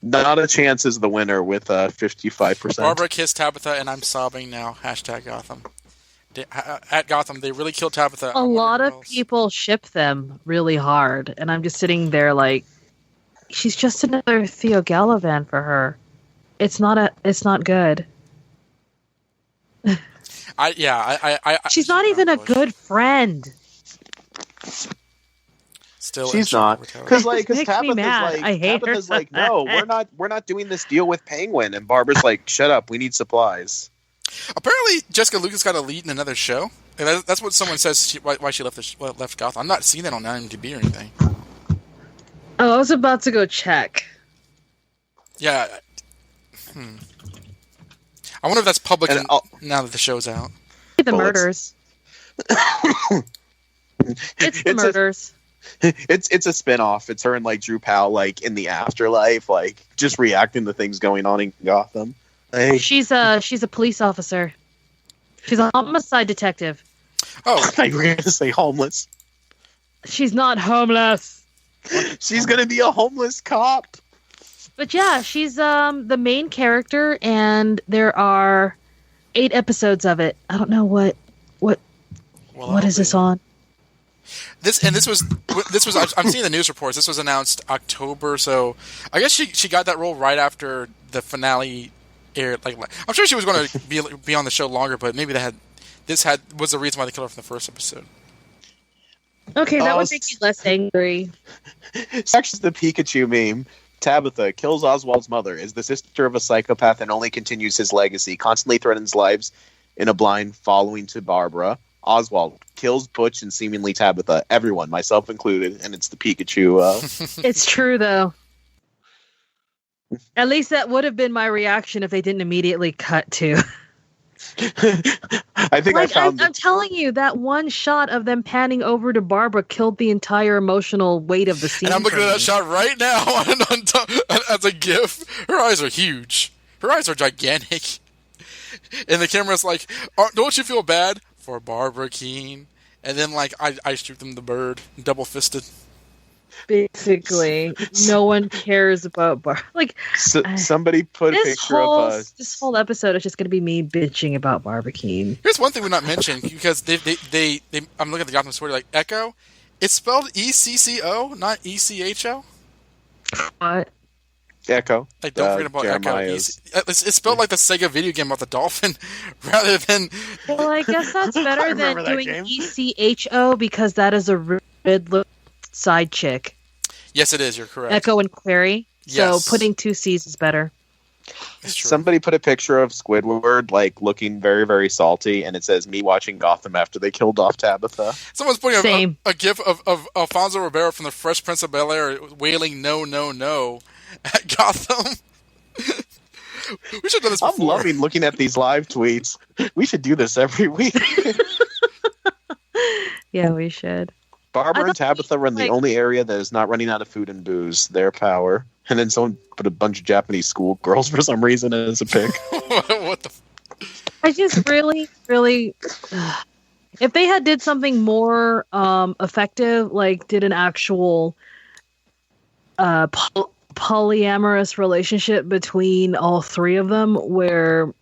Not a chance is the winner with 55%. Barbara kissed Tabitha, and I'm sobbing now. #Gotham. At Gotham, they really killed Tabitha. A lot of people ship them really hard, and I'm just sitting there she's just another Theo Gallivan for her. It's not good. She's not even a good friend. Still, she's not, because Tabitha's no, we're not doing this deal with Penguin, and Barbara's shut up, we need supplies. Apparently, Jessica Lucas got a lead in another show, and that's what someone says why she left Gotham. I'm not seeing that on IMDb or anything. Oh, I was about to go check. Yeah. I wonder if that's public now that the show's out. The murders. It's the murders. It's a spin-off. It's her and like Drew Powell like in the afterlife, like just reacting to things going on in Gotham. Hey. She's a police officer. She's a homicide detective. Oh, I was going to say homeless. She's not homeless. She's going to be a homeless cop. But yeah, she's the main character, and there are 8 episodes of it. I don't know what is this on. This was I'm seeing the news reports. This was announced October, so I guess she got that role right after the finale aired. Like I'm sure she was going to be on the show longer, but maybe was the reason why they killed her from the first episode. Okay, that would make you less angry. It's actually the Pikachu meme. Tabitha kills Oswald's mother, is the sister of a psychopath, and only continues his legacy. Constantly threatens lives in a blind following to Barbara. Oswald kills Butch and seemingly Tabitha. Everyone, myself included, and it's the Pikachu. It's true, though. At least that would have been my reaction if they didn't immediately cut to. I think I'm telling you, that one shot of them panning over to Barbara killed the entire emotional weight of the scene. And I'm looking at that shot right now on top, as a GIF. Her eyes are huge. Her eyes are gigantic. And the camera's like, don't you feel bad for Barbara Keene? And then like I shoot them the bird, double fisted. Basically, no one cares about like. Somebody put a picture of us. This whole episode is just going to be me bitching about Barbara Keene. Here's one thing we're not mentioning because they I'm looking at the Gotham story like Echo. It's spelled ECCO, not ECHO. What? Echo. Like don't forget about Echo. It's spelled like the Sega video game about the dolphin, rather than. Well, I guess that's better than doing ECHO because that is a Riddler side chick. Yes, it is. You're correct. Echo and Query. Yes. So putting 2 C's is better. Somebody put a picture of Squidward like looking very, very salty, and it says me watching Gotham after they killed off Tabitha. Someone's putting a gif of Alfonso Ribeiro from the Fresh Prince of Bel-Air wailing no, no, no at Gotham. We should have done this before. I'm loving looking at these live tweets. We should do this every week. Yeah, we should. Barbara and Tabitha run the only area that is not running out of food and booze. Their power. And then someone put a bunch of Japanese schoolgirls for some reason as a pic. What the? I just really, really. If they had did something more effective, like did an actual polyamorous relationship between all 3 of them, where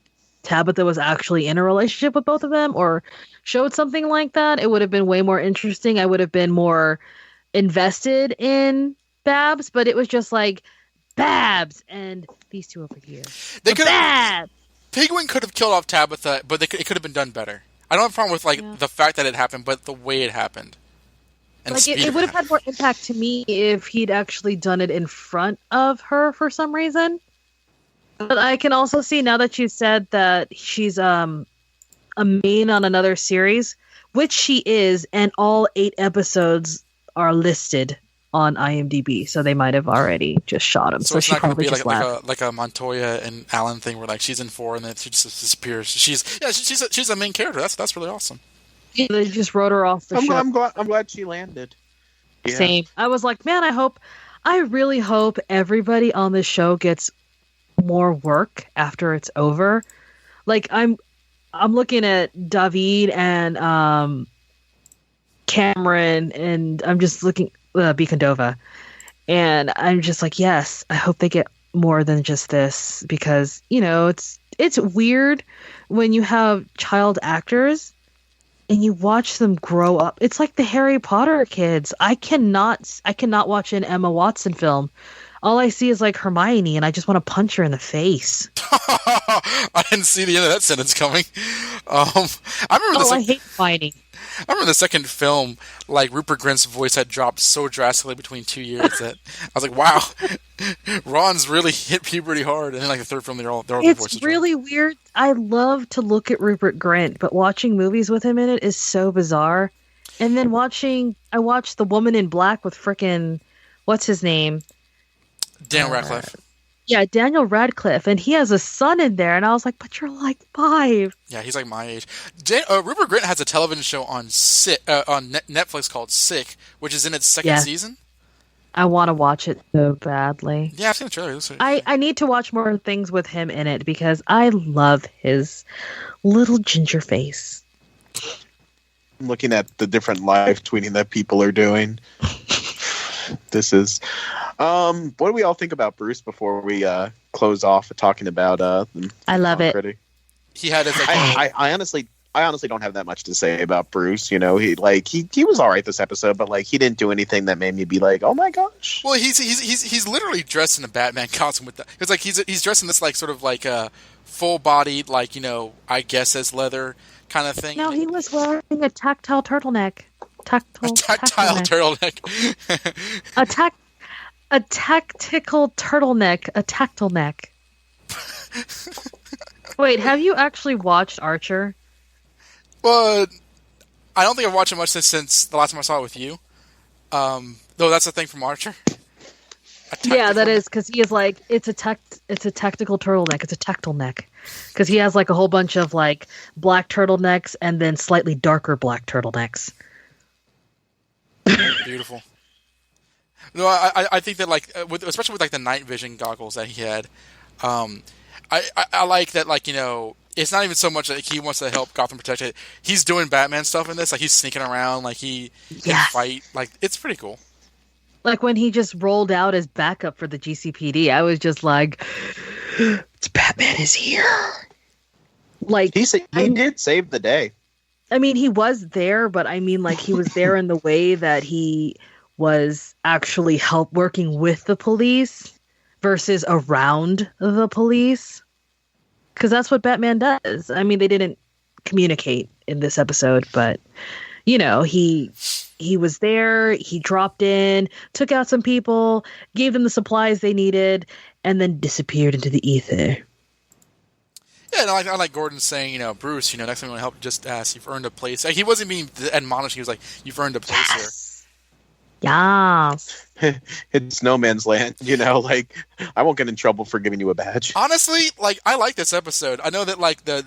Tabitha was actually in a relationship with both of them, or showed something like that, it would have been way more interesting. I would have been more invested in Babs, but it was just like Babs and these 2 over here. They could Babs. Penguin could have killed off Tabitha, but it could have been done better. I don't have a problem with the fact that it happened, but the way it happened. And like it would have had more impact to me if he'd actually done it in front of her for some reason. But I can also see now that you said that she's a main on another series, which she is, and all 8 episodes are listed on IMDb, so they might have already just shot him. So she it's not going to probably be just like a Montoya and Alan thing where like she's in 4 and then she just disappears. She's a main character. That's really awesome. They just wrote her off the show. I'm glad she landed. Yeah. Same. I was like, man, I really hope everybody on this show gets more work after it's over. Like I'm looking at David and Cameron, and I'm just looking Bicondova, and I'm just like, yes, I hope they get more than just this, because it's weird when you have child actors and you watch them grow up. It's like the Harry Potter kids. I cannot watch an Emma Watson film. All I see is like Hermione, and I just want to punch her in the face. I didn't see the end of that sentence coming. I hate fighting. I remember the second film, like Rupert Grint's voice had dropped so drastically between 2 years that I was like, "Wow, Ron's really hit puberty hard." And then like the third film, they're all it's really weird. I love to look at Rupert Grint, but watching movies with him in it is so bizarre. And then I watched The Woman in Black with frickin' what's his name? Dan Radcliffe. Yeah, Daniel Radcliffe, and he has a son in there, and I was like, but you're like 5. Yeah, he's like my age. Rupert Grint has a television show on Netflix called Sick, which is in its second season. I want to watch it so badly. Yeah, I've seen the trailer. I need to watch more things with him in it because I love his little ginger face. I'm looking at the different live tweeting that people are doing. This is what do we all think about Bruce before we close off talking about I love it. Critic? He had his I honestly don't have that much to say about Bruce. You know, he was all right this episode, but like he didn't do anything that made me be like, oh my gosh. Well, he's literally dressed in a Batman costume with that. It's like he's dressed in this like sort of like a full bodied like I guess as leather kind of thing. No, he was wearing a tactile turtleneck. Tactile turtleneck. A tactical turtleneck. A tactile neck. Wait, have you actually watched Archer? Well, I don't think I've watched it much since the last time I saw it with you. Though that's the thing from Archer. Yeah, that is because he is like it's a tactical turtleneck. It's a tactile neck because he has like a whole bunch of like black turtlenecks and then slightly darker black turtlenecks. Beautiful. No, I think that like especially with like the night vision goggles that he had, I like that like it's not even so much that he wants to help Gotham protect it. He's doing Batman stuff in this, like he's sneaking around, like he can fight, like it's pretty cool. Like when he just rolled out as backup for the GCPD, I was just like, "It's Batman is here!" Like he did save the day. I mean, he was there, but I mean, like he was there in the way that he was actually working with the police versus around the police. Because that's what Batman does. I mean, they didn't communicate in this episode, but he was there. He dropped in, took out some people, gave them the supplies they needed, and then disappeared into the ether. Yeah, and I like Gordon saying, Bruce, next time you want to help, just ask. You've earned a place. Like, he wasn't being admonished. He was like, you've earned a place here. Yes. It's no man's land, like I won't get in trouble for giving you a badge. Honestly, like I like this episode. I know that like the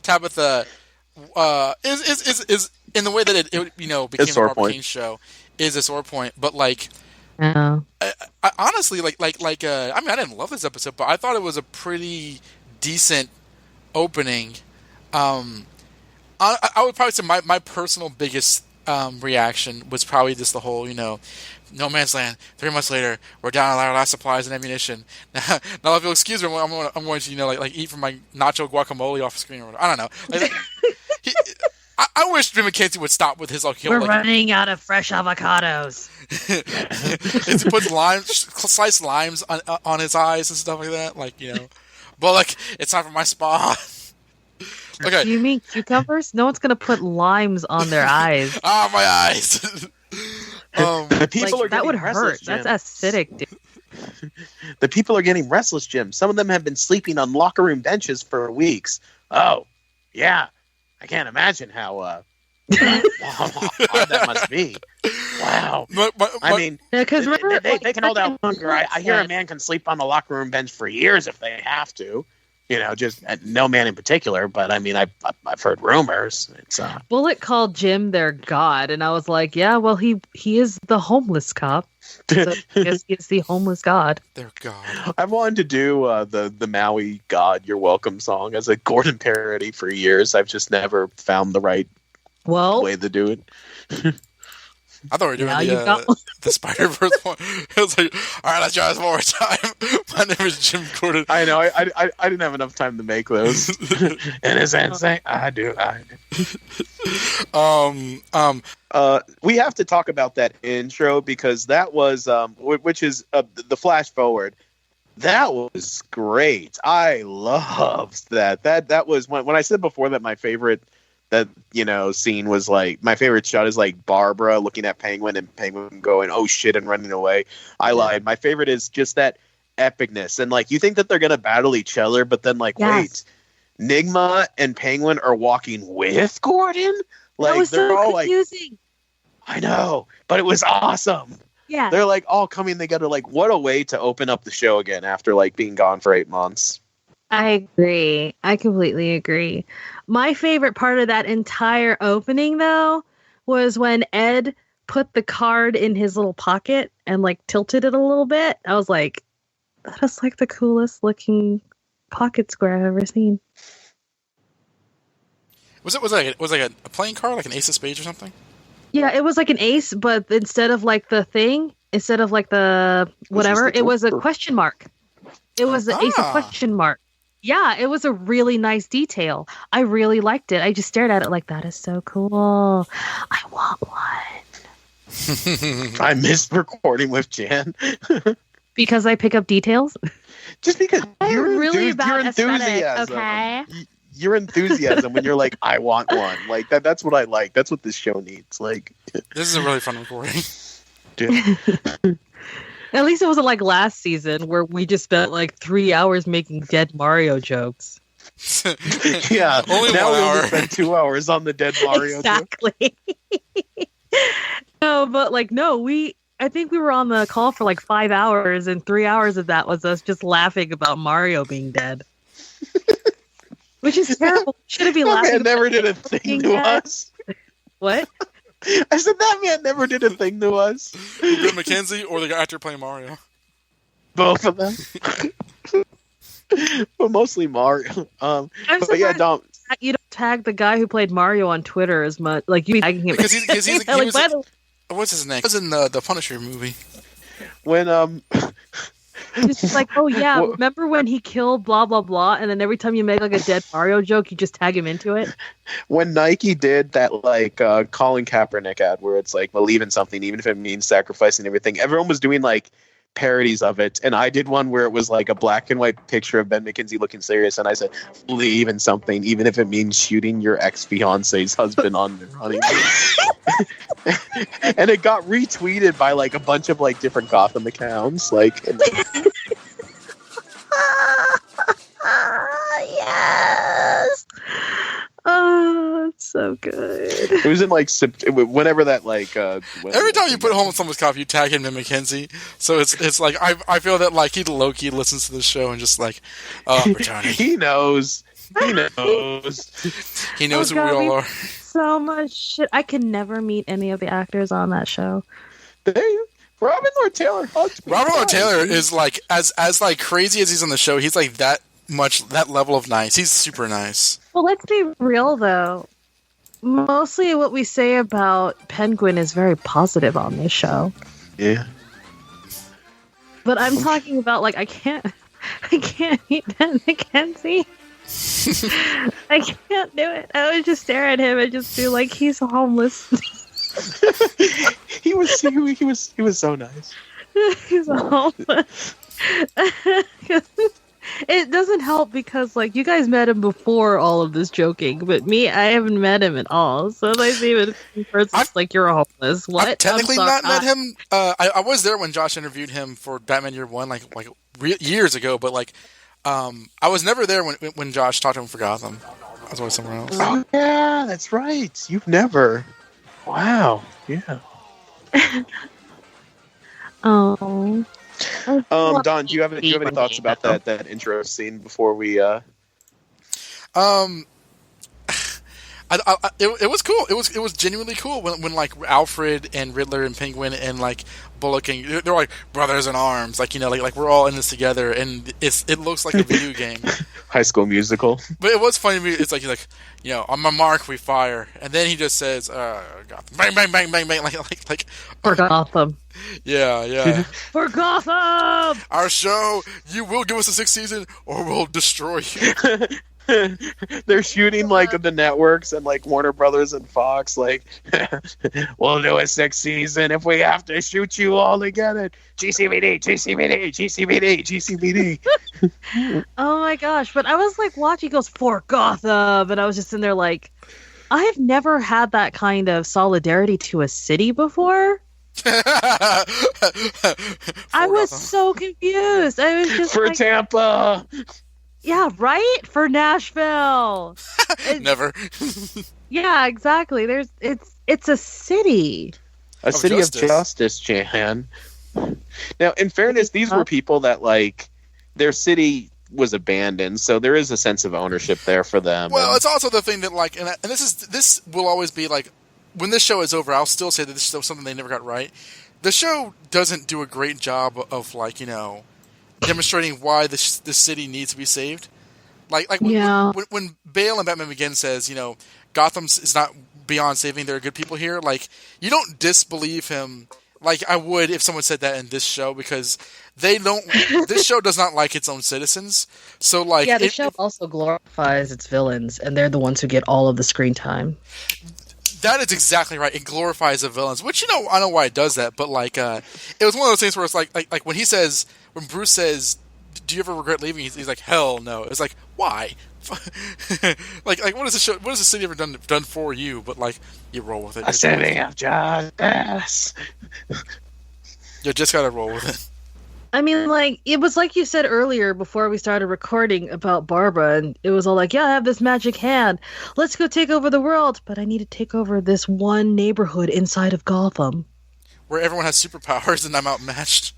Tabitha is in the way that it became a Robert King show is a sore point, but like I honestly like I mean I didn't love this episode, but I thought it was a pretty decent opening. I would probably say my personal biggest reaction was probably just the whole, no man's land. 3 months later, we're down on our last supplies and ammunition. Now, if you'll excuse me, I'm going to, like eat from my nacho guacamole off screen or whatever. I don't know. Like, I wish Jim McKenzie would stop with his We're running out of fresh avocados. He puts sliced limes on his eyes and stuff like that. Like, but like, it's time for my spa. Okay. You mean cucumbers? No one's gonna put limes on their eyes. My eyes. The people are that would hurt. Jim. That's acidic, dude. The people are getting restless, Jim. Some of them have been sleeping on locker room benches for weeks. Oh, yeah. I can't imagine how hard that must be. Wow. I mean, because they can hold out longer. I hear a man can sleep on the locker room bench for years if they have to. Just no man in particular, but I mean, I've heard rumors. It's Bullet called Jim their god, and I was like, yeah, well, he is the homeless cop. So I guess he's the homeless god. Their god. I've wanted to do the Maui "God You're Welcome" song as a Gordon parody for years. I've just never found the right way to do it. I thought we were doing the Spider-Verse one. It was like, all right, let's try this one more time. My name is Jim Gordon. I know. I didn't have enough time to make those. And it's insane. I do. We have to talk about that intro because that was, which is the flash forward. That was great. I loved that. That was when I said before that my favorite. That scene was like my favorite shot is like Barbara looking at Penguin and Penguin going oh shit and running away. I lied. My favorite is just that epicness and like you think that they're gonna battle each other, but then like wait, Nigma and Penguin are walking with Gordon. Like that was they're so all confusing. like I know, but it was awesome. Yeah. They're like all coming together. Like, what a way to open up the show again after like being gone for 8 months. I agree. I completely agree. My favorite part of that entire opening, though, was when Ed put the card in his little pocket and like tilted it a little bit. I was like, that is like the coolest looking pocket square I've ever seen. Was it like a playing card, like an ace of spades or something? Yeah, it was like an ace, but instead of like the whatever, it was a question mark. It was the ace of question mark. Yeah, it was a really nice detail. I really liked it. I just stared at it like, that is so cool. I want one. I missed recording with Jan. Because I pick up details? Just because I'm really about your aesthetic, enthusiasm. okay? Your enthusiasm when you're like, I want one. Like that's what I like. That's what this show needs. Like, this is a really fun recording. Dude. At least it wasn't like last season where we just spent like 3 hours making dead Mario jokes. Yeah. Only now 1 we hour. only spent 2 hours on the dead Mario joke. Exactly. No, but like, no, I think we were on the call for like 5 hours, and 3 hours of that was us just laughing about Mario being dead. Which is terrible. Shouldn't be That laughing. man never did a about thing being to dead. us. What? I said that man never did a thing to us. Bill McKenzie or the actor playing Mario? Both of them. But mostly Mario. I'm But yeah, surprised Dom. you don't tag the guy who played Mario on Twitter as much. Like, you be tagging him. Because he Like, was, by the way, what's his name? He was in the Punisher movie. When it's like, oh yeah, Well- remember when he killed blah blah blah, and then every time you make like a dead Mario joke, you just tag him into it. when Nike did that like Colin Kaepernick ad where it's like believe in something even if it means sacrificing everything, everyone was doing like parodies of it, and I did one where it was like a black and white picture of Ben McKenzie looking serious, and I said believe in something even if it means shooting your ex-fiance's husband on the running. And it got retweeted by like a bunch of like different Gotham accounts, like and, Yes. Oh, it's so good. it was in like whenever that like Every time you put home with someone's cop, you tag him in McKenzie. So it's like I feel that like he low-key listens to the show and just like, oh, Bertoni. he knows He knows who we all are. So much shit. I could never meet any of the actors on that show. Robin Lord Taylor. Robert Lord Taylor is like as like crazy as he's on the show. He's like that level of nice. He's super nice. Well, let's be real though. Mostly what we say about Penguin is very positive on this show. Yeah. But I'm talking about like I can't meet Ben McKenzie. I can't do it. I would just stare at him and just be like, he's homeless. he was so nice. He's homeless. It doesn't help because like you guys met him before all of this joking, but me, I haven't met him at all. So they see him in person, it's like you're homeless. What? I've technically not met him. I was there when Josh interviewed him for Batman Year One, like years ago. But like, I was never there when Josh talked to him for Gotham. I was always somewhere else. Oh yeah, that's right. You've never. Wow. Yeah. Oh. Don, do you have any thoughts about that intro scene before we? It was cool. It was genuinely cool when like Alfred and Riddler and Penguin and like Bullock and they're like brothers in arms, like like we're all in this together, and it looks like a video game. High School Musical. But it was funny to me. It's like he's like, on my mark we fire, and then he just says, Gotham. Bang bang bang bang bang, like For Gotham. Yeah. For Gotham. Our show, you will give us a 6th season, or we'll destroy you. They're shooting like the networks and like Warner Brothers and Fox, like we'll do a 6th season if we have to shoot you all together. GCVD. Oh my gosh. But I was like watching, he goes, for Gotham, and I was just in there like, I have never had that kind of solidarity to a city before. I was so confused. I was just for like, Tampa. Yeah, right? For Nashville. Never. Yeah, exactly. It's a city. A city of justice, Jan. Now, in fairness, these were people that, like, their city was abandoned, so there is a sense of ownership there for them. Well, it's also the thing that, like, and this will always be, like, when this show is over, I'll still say that this is still something they never got right. The show doesn't do a great job of, like, you know, demonstrating why this city needs to be saved. Like when Bale and Batman Begins says, you know, Gotham is not beyond saving, there are good people here. Like, you don't disbelieve him like I would if someone said that in this show, because they don't. This show does not like its own citizens. So, like, the show also glorifies its villains, and they're the ones who get all of the screen time. That is exactly right. It glorifies the villains, which, you know, I know why it does that, but, like, it was one of those things where it's like when Bruce says, "Do you ever regret leaving?" He's like, "Hell no." It's like, why? like what is the show? What has the city ever done for you? But, like, you roll with it. A city of justice. You just gotta roll with it. I mean, like, it was like you said earlier before we started recording about Barbara, and it was all like, yeah, I have this magic hand. Let's go take over the world. But I need to take over this one neighborhood inside of Gotham. Where everyone has superpowers and I'm outmatched.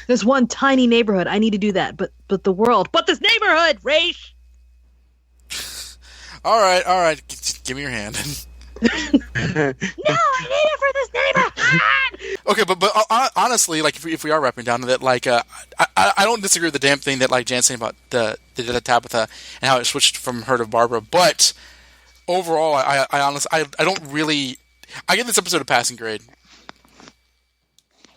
This one tiny neighborhood. I need to do that. But the world. But this neighborhood, Raish! All right. Give me your hand. No, I need it for this neighborhood! Okay, but honestly, like, if we are wrapping down to that, like, I don't disagree with the damn thing that, like, Jan's saying about the Tabitha and how it switched from her to Barbara, but overall, I honestly, I don't really, I give this episode a passing grade.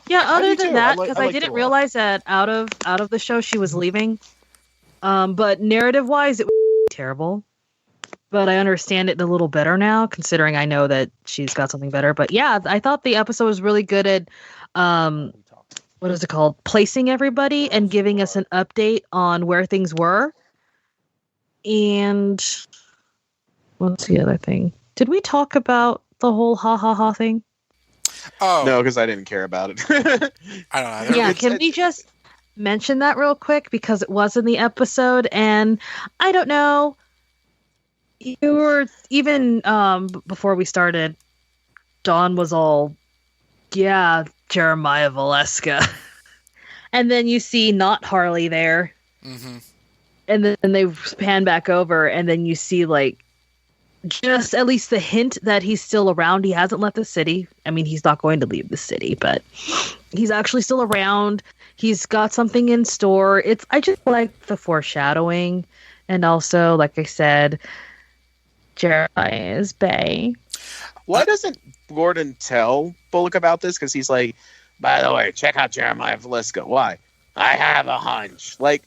Yeah, other than that, because I didn't realize that out of the show she was leaving. But narrative-wise, it was terrible. But I understand it a little better now, considering I know that she's got something better. But yeah, I thought the episode was really good at, what is it called? Placing everybody and giving us an update on where things were. And what's the other thing? Did we talk about the whole ha thing? Oh no, because I didn't care about it. I don't know. Yeah, can we just mention that real quick, because it was in the episode, and I don't know. You were even before we started. Dawn was all, yeah, Jeremiah Valeska, and then you see not Harley there, and then they pan back over, and then you see, like, just at least the hint that he's still around. He hasn't left the city. I mean, he's not going to leave the city, but he's actually still around. He's got something in store. I just like the foreshadowing, and also, like I said, Jeremiah is bae. Why doesn't Gordon tell Bullock about this? Because he's like, by the way, check out Jeremiah Valeska. Why? I have a hunch. Like,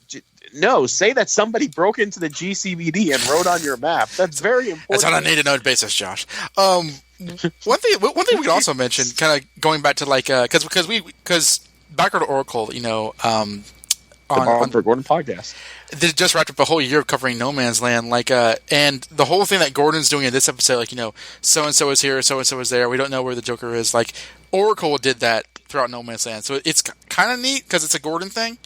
no, say that somebody broke into the GCVD and wrote on your map. That's very important. That's on a need-to-know basis, Josh. One thing we could also mention, kind of going back to, like, because Backward Oracle, you know, on for Gordon podcast, they just wrapped up a whole year of covering No Man's Land, like, and the whole thing that Gordon's doing in this episode, like, you know, so and so is here, so and so is there. We don't know where the Joker is. Like, Oracle did that throughout No Man's Land, so it's kind of neat because it's a Gordon thing.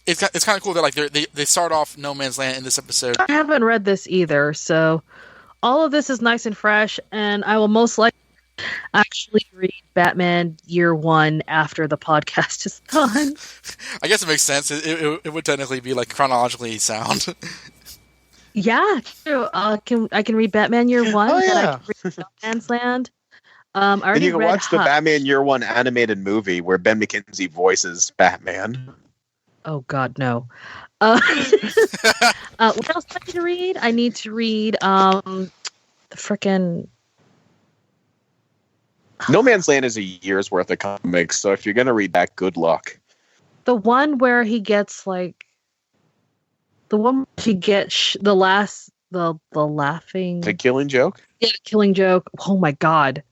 It's kind of cool that, like, they start off No Man's Land in this episode. I haven't read this either, so all of this is nice and fresh, and I will most likely actually read Batman Year One after the podcast is done. I guess it makes sense. It would technically be, like, chronologically sound. Yeah, true. I can read Batman Year One. Oh, yeah. I can read No Man's Land. And you can watch the Batman Year One animated movie where Ben McKenzie voices Batman. Oh God, no. What else do I need to read? I need to read frickin' No Man's Land is a year's worth of comics, so if you're gonna read that, good luck. The one where he gets, like, the laughing, The Killing Joke. Yeah, the Killing Joke. Oh my God.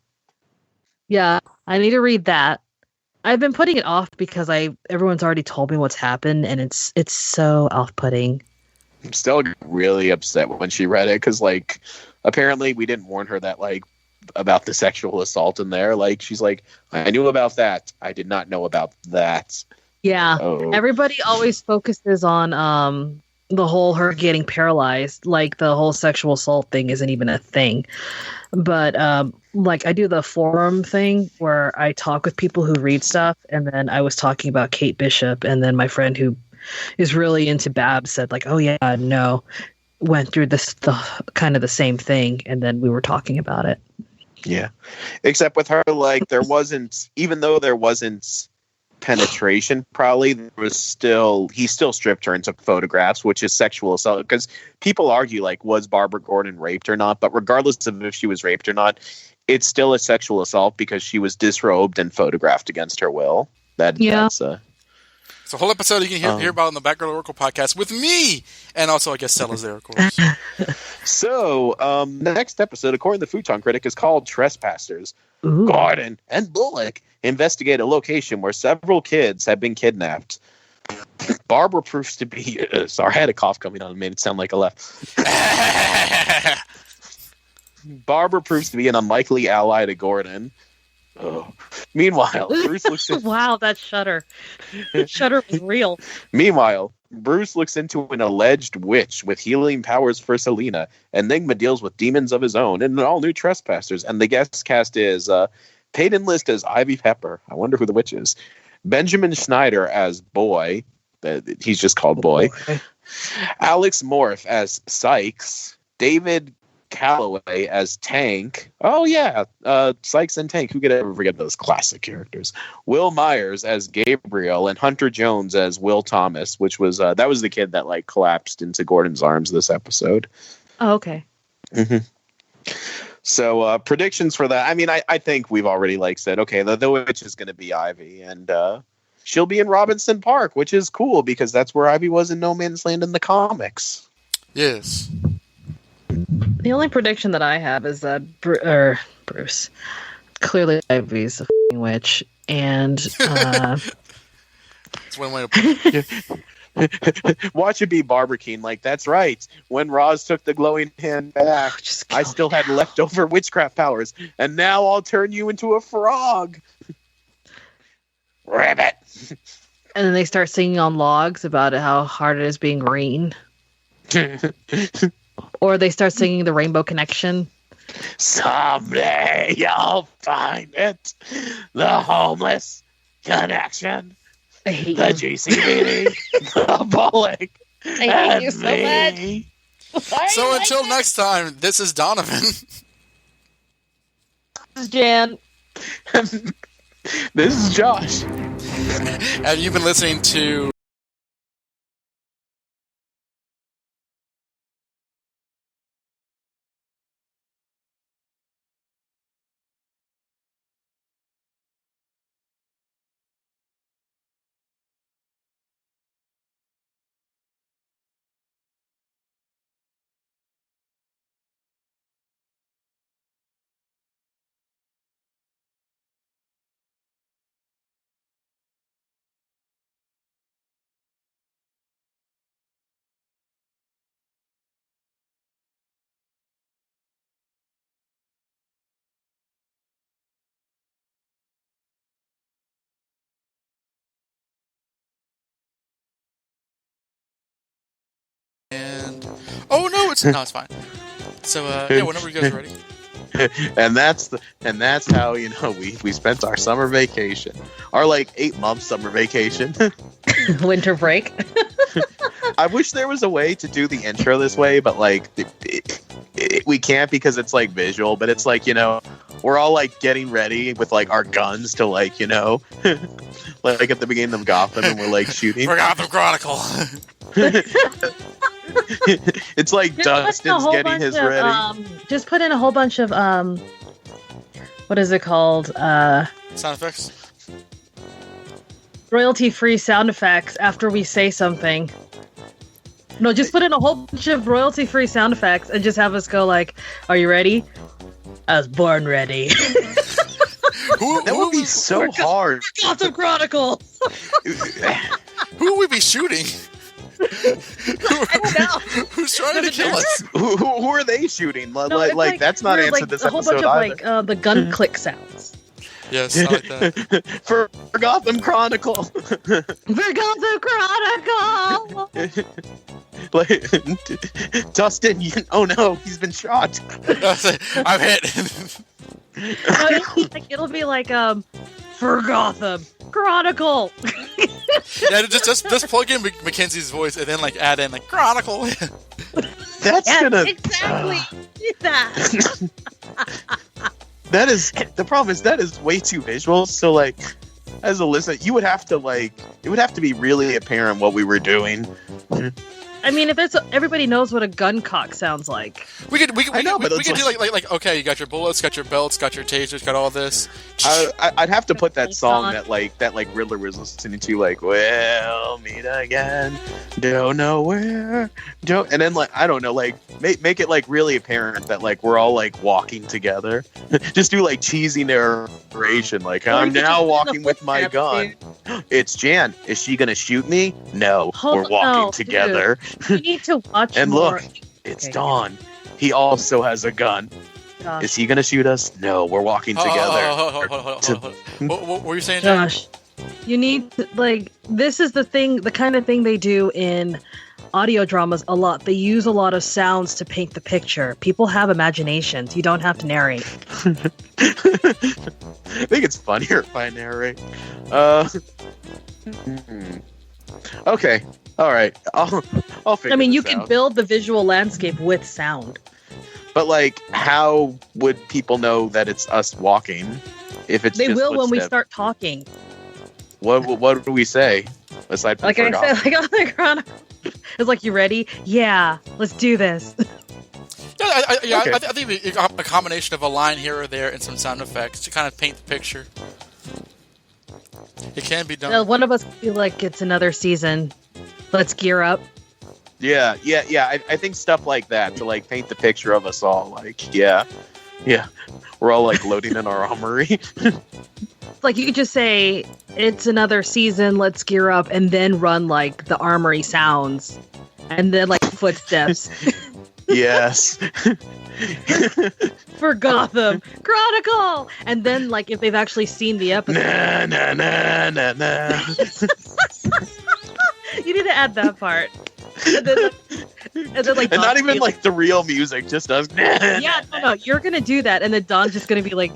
Yeah, I need to read that. I've been putting it off because everyone's already told me what's happened, and it's so off-putting. I'm still really upset when she read it because, like, apparently we didn't warn her that, like, about the sexual assault in there. Like, she's like, I knew about that. I did not know about that. Yeah. Everybody always focuses on the whole her getting paralyzed, like the whole sexual assault thing isn't even a thing. But like I do the forum thing where I talk with people who read stuff, and then I was talking about Kate Bishop, and then my friend who is really into Babs said like, "Oh yeah, no," went through the kind of the same thing, and then we were talking about it. Yeah, except with her, like there wasn't, even though there wasn't penetration, probably there was still, he still stripped her and took photographs, which is sexual assault, because people argue like, was Barbara Gordon raped or not? But regardless of if she was raped or not, it's still a sexual assault because she was disrobed and photographed against her will. That's it's a whole episode you can hear about on the Batgirl Oracle podcast with me, and also I guess Stella's there, of course. So next episode, according to the Futon Critic, is called Trespassers. Ooh. Gordon and Bullock investigate a location where several kids have been kidnapped. Barbara proves to be... sorry, I had a cough coming on. It made it sound like a laugh. Barbara proves to be an unlikely ally to Gordon. Oh. Meanwhile, Bruce looks... Wow, that shudder. Shudder was real. Meanwhile, Bruce looks into an alleged witch with healing powers for Selena. Enigma deals with demons of his own and an all-new Trespassers. And the guest cast is... Peyton List as Ivy Pepper. I wonder who the witch is. Benjamin Schneider as Boy. He's just called Boy. Okay. Alex Morph as Sykes. David Calloway as Tank. Oh, yeah. Sykes and Tank. Who could ever forget those classic characters? Will Myers as Gabriel. And Hunter Jones as Will Thomas, which was that was the kid that like collapsed into Gordon's arms this episode. Oh, okay. Mm-hmm. So predictions for that. I mean, I think we've already like said, okay, the witch is going to be Ivy, and she'll be in Robinson Park, which is cool because that's where Ivy was in No Man's Land in the comics. Yes. The only prediction that I have is that Bruce, clearly Ivy's a f***ing witch, and That's one way to put it. Watch it be Barbara Keene. Like, that's right. When Roz took the glowing hand back, I still had leftover witchcraft powers, and now I'll turn you into a frog. Ribbit. And then they start singing on logs about how hard it is being green. Or they start singing the Rainbow Connection. Someday you'll find it. The homeless connection. I hate The you. GCBD. The Bullock. I hate you so much. So until next time, this is Donovan. This is Jan. This is Josh. And you've been listening to oh no, it's fine. So yeah, whenever you guys are ready. and that's how we spent our summer vacation, our like 8-month summer vacation. Winter break. I wish there was a way to do the intro this way, but like we can't because it's like visual. But it's like we're all like getting ready with like our guns to like like at the beginning of Gotham, and we're like shooting. For Gotham Chronicle. It's like Dustin's getting his ready. Just put in a whole bunch of what is it called? Sound effects. Royalty-free sound effects after we say something. No, just put in a whole bunch of royalty-free sound effects and just have us go like, "Are you ready?" I was born ready. That would be so hard. Gotham Chronicle. Who would we be shooting? Who's trying to kill us? Who are they shooting? No, like that's not answered this a whole episode bunch of either. like the gun click sounds. Yes, I like that. For Gotham Chronicle. For Gotham Chronicle! Like, Dustin, oh no, he's been shot. I'm hit. It'll be like, for Gotham Chronicle! Yeah, just plug in Mackenzie's voice and then like add in like Chronicle. That's gonna exactly that. That is the problem. Is that is way too visual. So like, as a listener, you would have to like, it would have to be really apparent what we were doing. I mean, if it's everybody knows what a gun cock sounds like. We could do like- like okay, you got your bullets, got your belts, got your tasers, got all this. I'd have to put that song that Riddler was listening to, like, we'll meet again, don't know where, don't, and then like, I don't know, like make it like really apparent that like we're all like walking together. Just do like cheesy narration, like I'm now walking with my gun. It's Jan. Is she gonna shoot me? No, we're walking together. You need to watch and more. Look, it's Dawn. He also has a gun. Josh. Is he gonna shoot us? No, we're walking together. What were you saying, Josh? You need to, like, this is the kind of thing they do in audio dramas a lot. They use a lot of sounds to paint the picture. People have imaginations. You don't have to narrate. I think it's funnier if I narrate. Okay. All right. I'll figure. I mean, you this can out. build the visual landscape with sound. But like, how would people know that it's us walking? If it's They just will when we footsteps? start talking. What do we say aside from Like I forgotten? said, like on the Chronicle. It's like, you ready? Yeah, let's do this. Yeah, Okay. I think a combination of a line here or there and some sound effects to kind of paint the picture. It can be done. One of us will be like, it's another season. Let's gear up. Yeah. I think stuff like that to like paint the picture of us all. Like, yeah, we're all like loading in our armory. Like, you could just say, it's another season, let's gear up, and then run like the armory sounds. And then like footsteps. Yes. For Gotham Chronicle! And then, like, if they've actually seen the episode. Nah. You need to add that part. And then like, And not Don's even be like the real music, just us. yeah, no, you're gonna do that, and then Don's just gonna be like,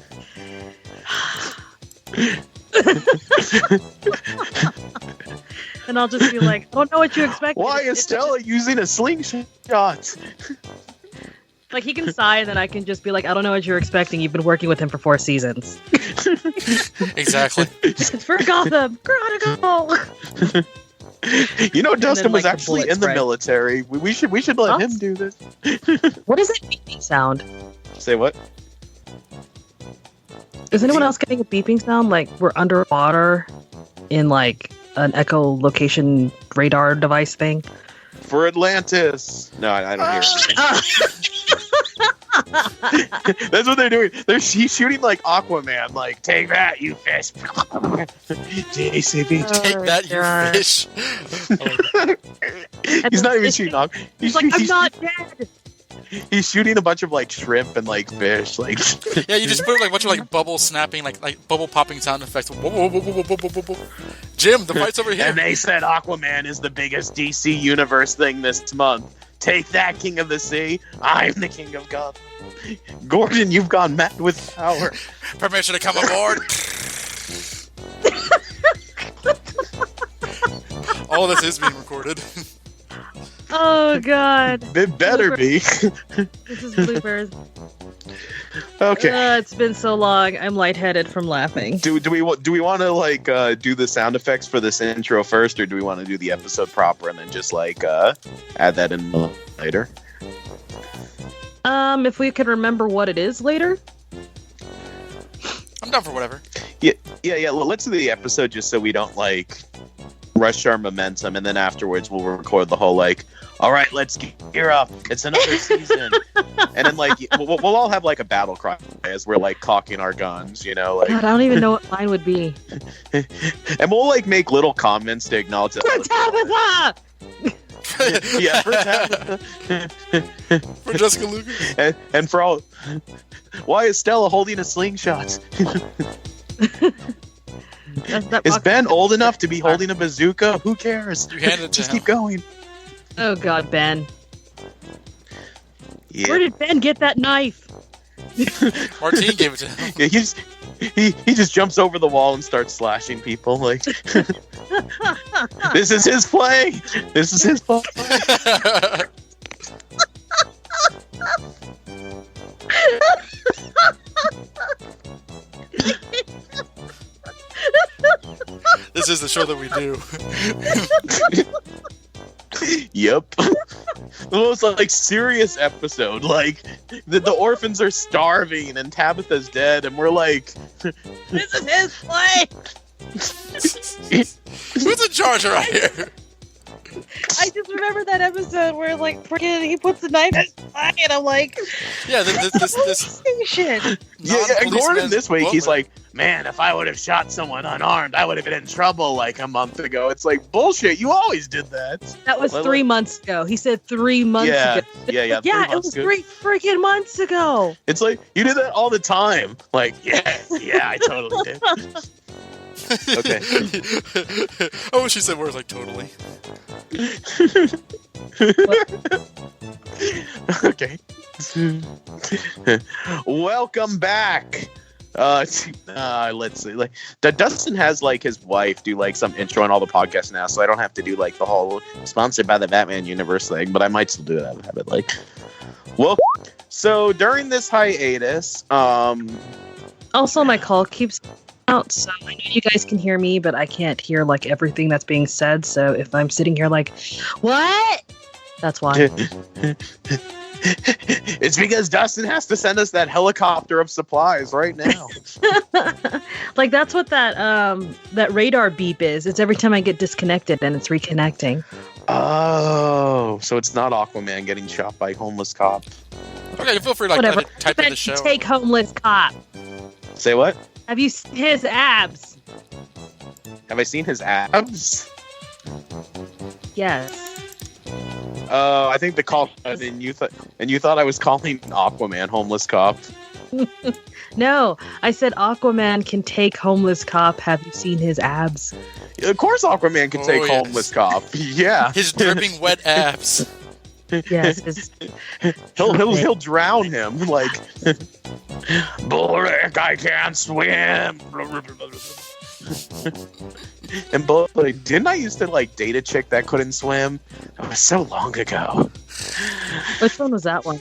and I'll just be like, I don't know what you expect. Why is Stella using a slingshot? Like, he can sigh, and then I can just be like, I don't know what you're expecting. You've been working with him for 4 seasons. Exactly. It's for Gotham Chronicle. You know, Dustin was like, the actually bullet in the spread. military. We should let him do this. What is that beeping sound? Say what? Is anyone else getting a beeping sound? Like, we're underwater in like an echolocation radar device thing? For Atlantis. No, I don't hear it. That's what they're doing. He's shooting like Aquaman. Like, take that, you fish. JCB. Take that, you fish. He's not even shooting Aquaman. He's like, I'm not dead. He's shooting a bunch of like shrimp and like fish. Like, Yeah, you just put like a bunch of like bubble snapping, like bubble popping sound effects. Whoa, whoa, whoa, whoa, whoa, whoa, whoa, whoa. Jim, the fight's over here. And they said Aquaman is the biggest DC Universe thing this month. Take that, King of the Sea. I'm the King of Gotham. Gordon, you've gone mad with power. Permission to come aboard. All this is being recorded. Oh, God. It better be. This is bloopers. Okay. It's been so long. I'm lightheaded from laughing. Do we want to like do the sound effects for this intro first, or do we want to do the episode proper and then just like add that in later? If we could remember what it is later. I'm down for whatever. Yeah. Let's do the episode just so we don't like rush our momentum, and then afterwards we'll record the whole like, all right, let's gear up. It's another season, and then like we'll all have like a battle cry as we're like cocking our guns, you know, like. God, I don't even know what mine would be. And we'll like make little comments to acknowledge that. Yeah, for Tabitha. For Jessica Lucas. And for all, why is Stella holding a slingshot? Is Ben old enough to be holding a bazooka? Who cares? You handed it to Just him. keep going. Oh God, Ben. Yeah. Where did Ben get that knife? Martine gave it to him. Yeah, he just jumps over the wall and starts slashing people. Like, this is his play. This is his play. This is the show that we do. Yep. The most like serious episode. Like the orphans are starving and Tabitha's dead, and we're like, This is his play. Who's in charge around here? I just remember that episode where like freaking he puts the knife in his eye, and I'm like, Yeah, this shit. yeah. And Gordon this week, he's woman. like, man, if I would have shot someone unarmed, I would have been in trouble like a month ago. It's like bullshit. You always did that. That was Well, 3 months ago. He said 3 months Yeah, ago. yeah. 3 Yeah, it months was ago. 3 freaking months ago. It's like you did that all the time. Like, yeah, I totally did. Okay. Oh, she said words like totally. Okay. Welcome back. Let's see. Like, Dustin has like his wife do like some intro on all the podcasts now, so I don't have to do like the whole sponsored by the Batman universe thing. But I might still do that. Have it like, well. So during this hiatus, Also, my call keeps out, so I know you guys can hear me, but I can't hear like everything that's being said. So if I'm sitting here like, what? That's why. it's because Dustin has to send us that helicopter of supplies right now. Like that's what that radar beep is. It's every time I get disconnected and it's reconnecting. Oh, so it's not Aquaman getting shot by a homeless cop. Okay, feel free to like Whatever. type in the show. Take homeless cop. Say what? Have you seen his abs? Have I seen his abs? Yes. Oh, I think the call and you thought I was calling Aquaman homeless cop. No, I said Aquaman can take homeless cop. Have you seen his abs? Of course, Aquaman can take yes. homeless cop. Yeah, His dripping wet abs. Yes. His, he'll drown him like. Bullock, I can't swim. And Bullock, didn't I used to like date a chick that couldn't swim? That was so long ago. which one was that one?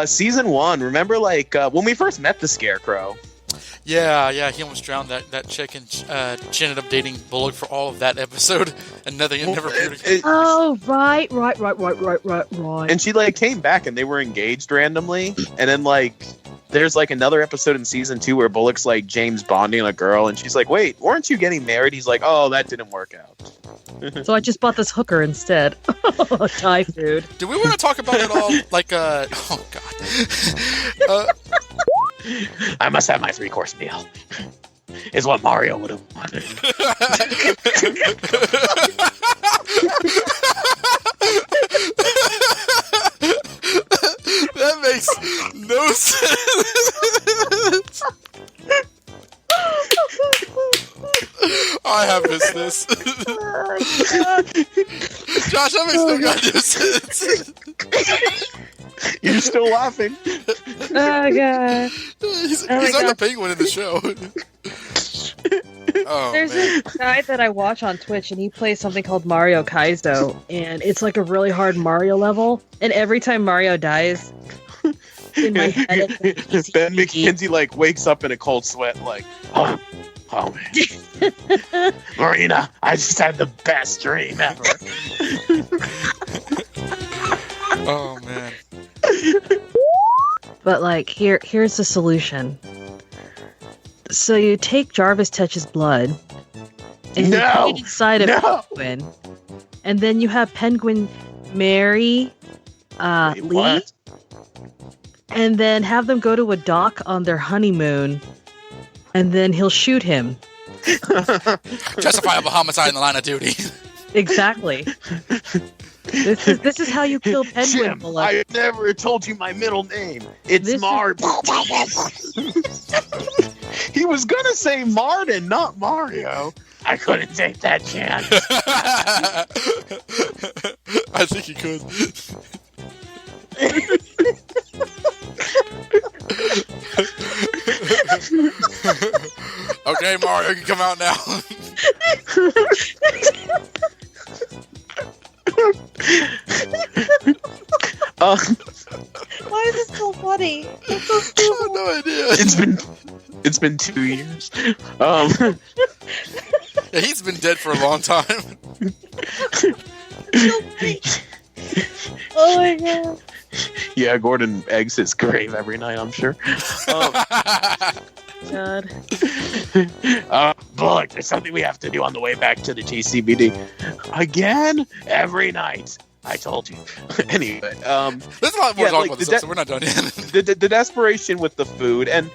Season 1. Remember, like when we first met the Scarecrow. Yeah, he almost drowned that chick, and she ended up dating Bullock for all of that episode, and never appeared again. Oh, right. And she like came back, and they were engaged randomly, and then like. There's like another episode in season 2 where Bullock's like James Bonding a girl, and she's like, "Wait, weren't you getting married?" He's like, "Oh, that didn't work out." So I just bought this hooker instead. Thai food. Do we want to talk about it all? Like, oh god. I must have my 3-course meal. Is what Mario would have wanted. That makes no sense. I have missed this. Josh, that makes no goddamn sense. You're still laughing. Oh god. He's my like God. the penguin in the show. Oh, There's man. a guy that I watch on Twitch, and he plays something called Mario Kaizo, and it's like a really hard Mario level. And every time Mario dies, in my head, it's like easy, Ben easy. McKenzie like wakes up in a cold sweat, like, oh man, Marina, I just had the best dream ever. Oh man. But like here's the solution. So you take Jarvis Tetch's blood and you put it inside of Penguin, and then you have Penguin marry Wait, Lee, what? and then have them go to a dock on their honeymoon, and then he'll shoot him. Justifiable homicide in the line of duty. Exactly. This is how you kill penguins, Jim, Bullock. I never told you my middle name. It's This is- Marv. He was gonna say Martin, not Mario. I couldn't take that chance. I think you could. Okay, Mario, you can come out now. Why is this so funny? It's so I stupid. have no idea. It's been 2 years. Yeah, he's been dead for a long time. Oh my god. Yeah, Gordon eggs his grave every night, I'm sure. God. Bullock, there's something we have to do on the way back to the GCBD. Again? Every night. I told you. Anyway, There's a lot more Yeah, to talk like about this the episode. We're not done yet. the desperation with the food, and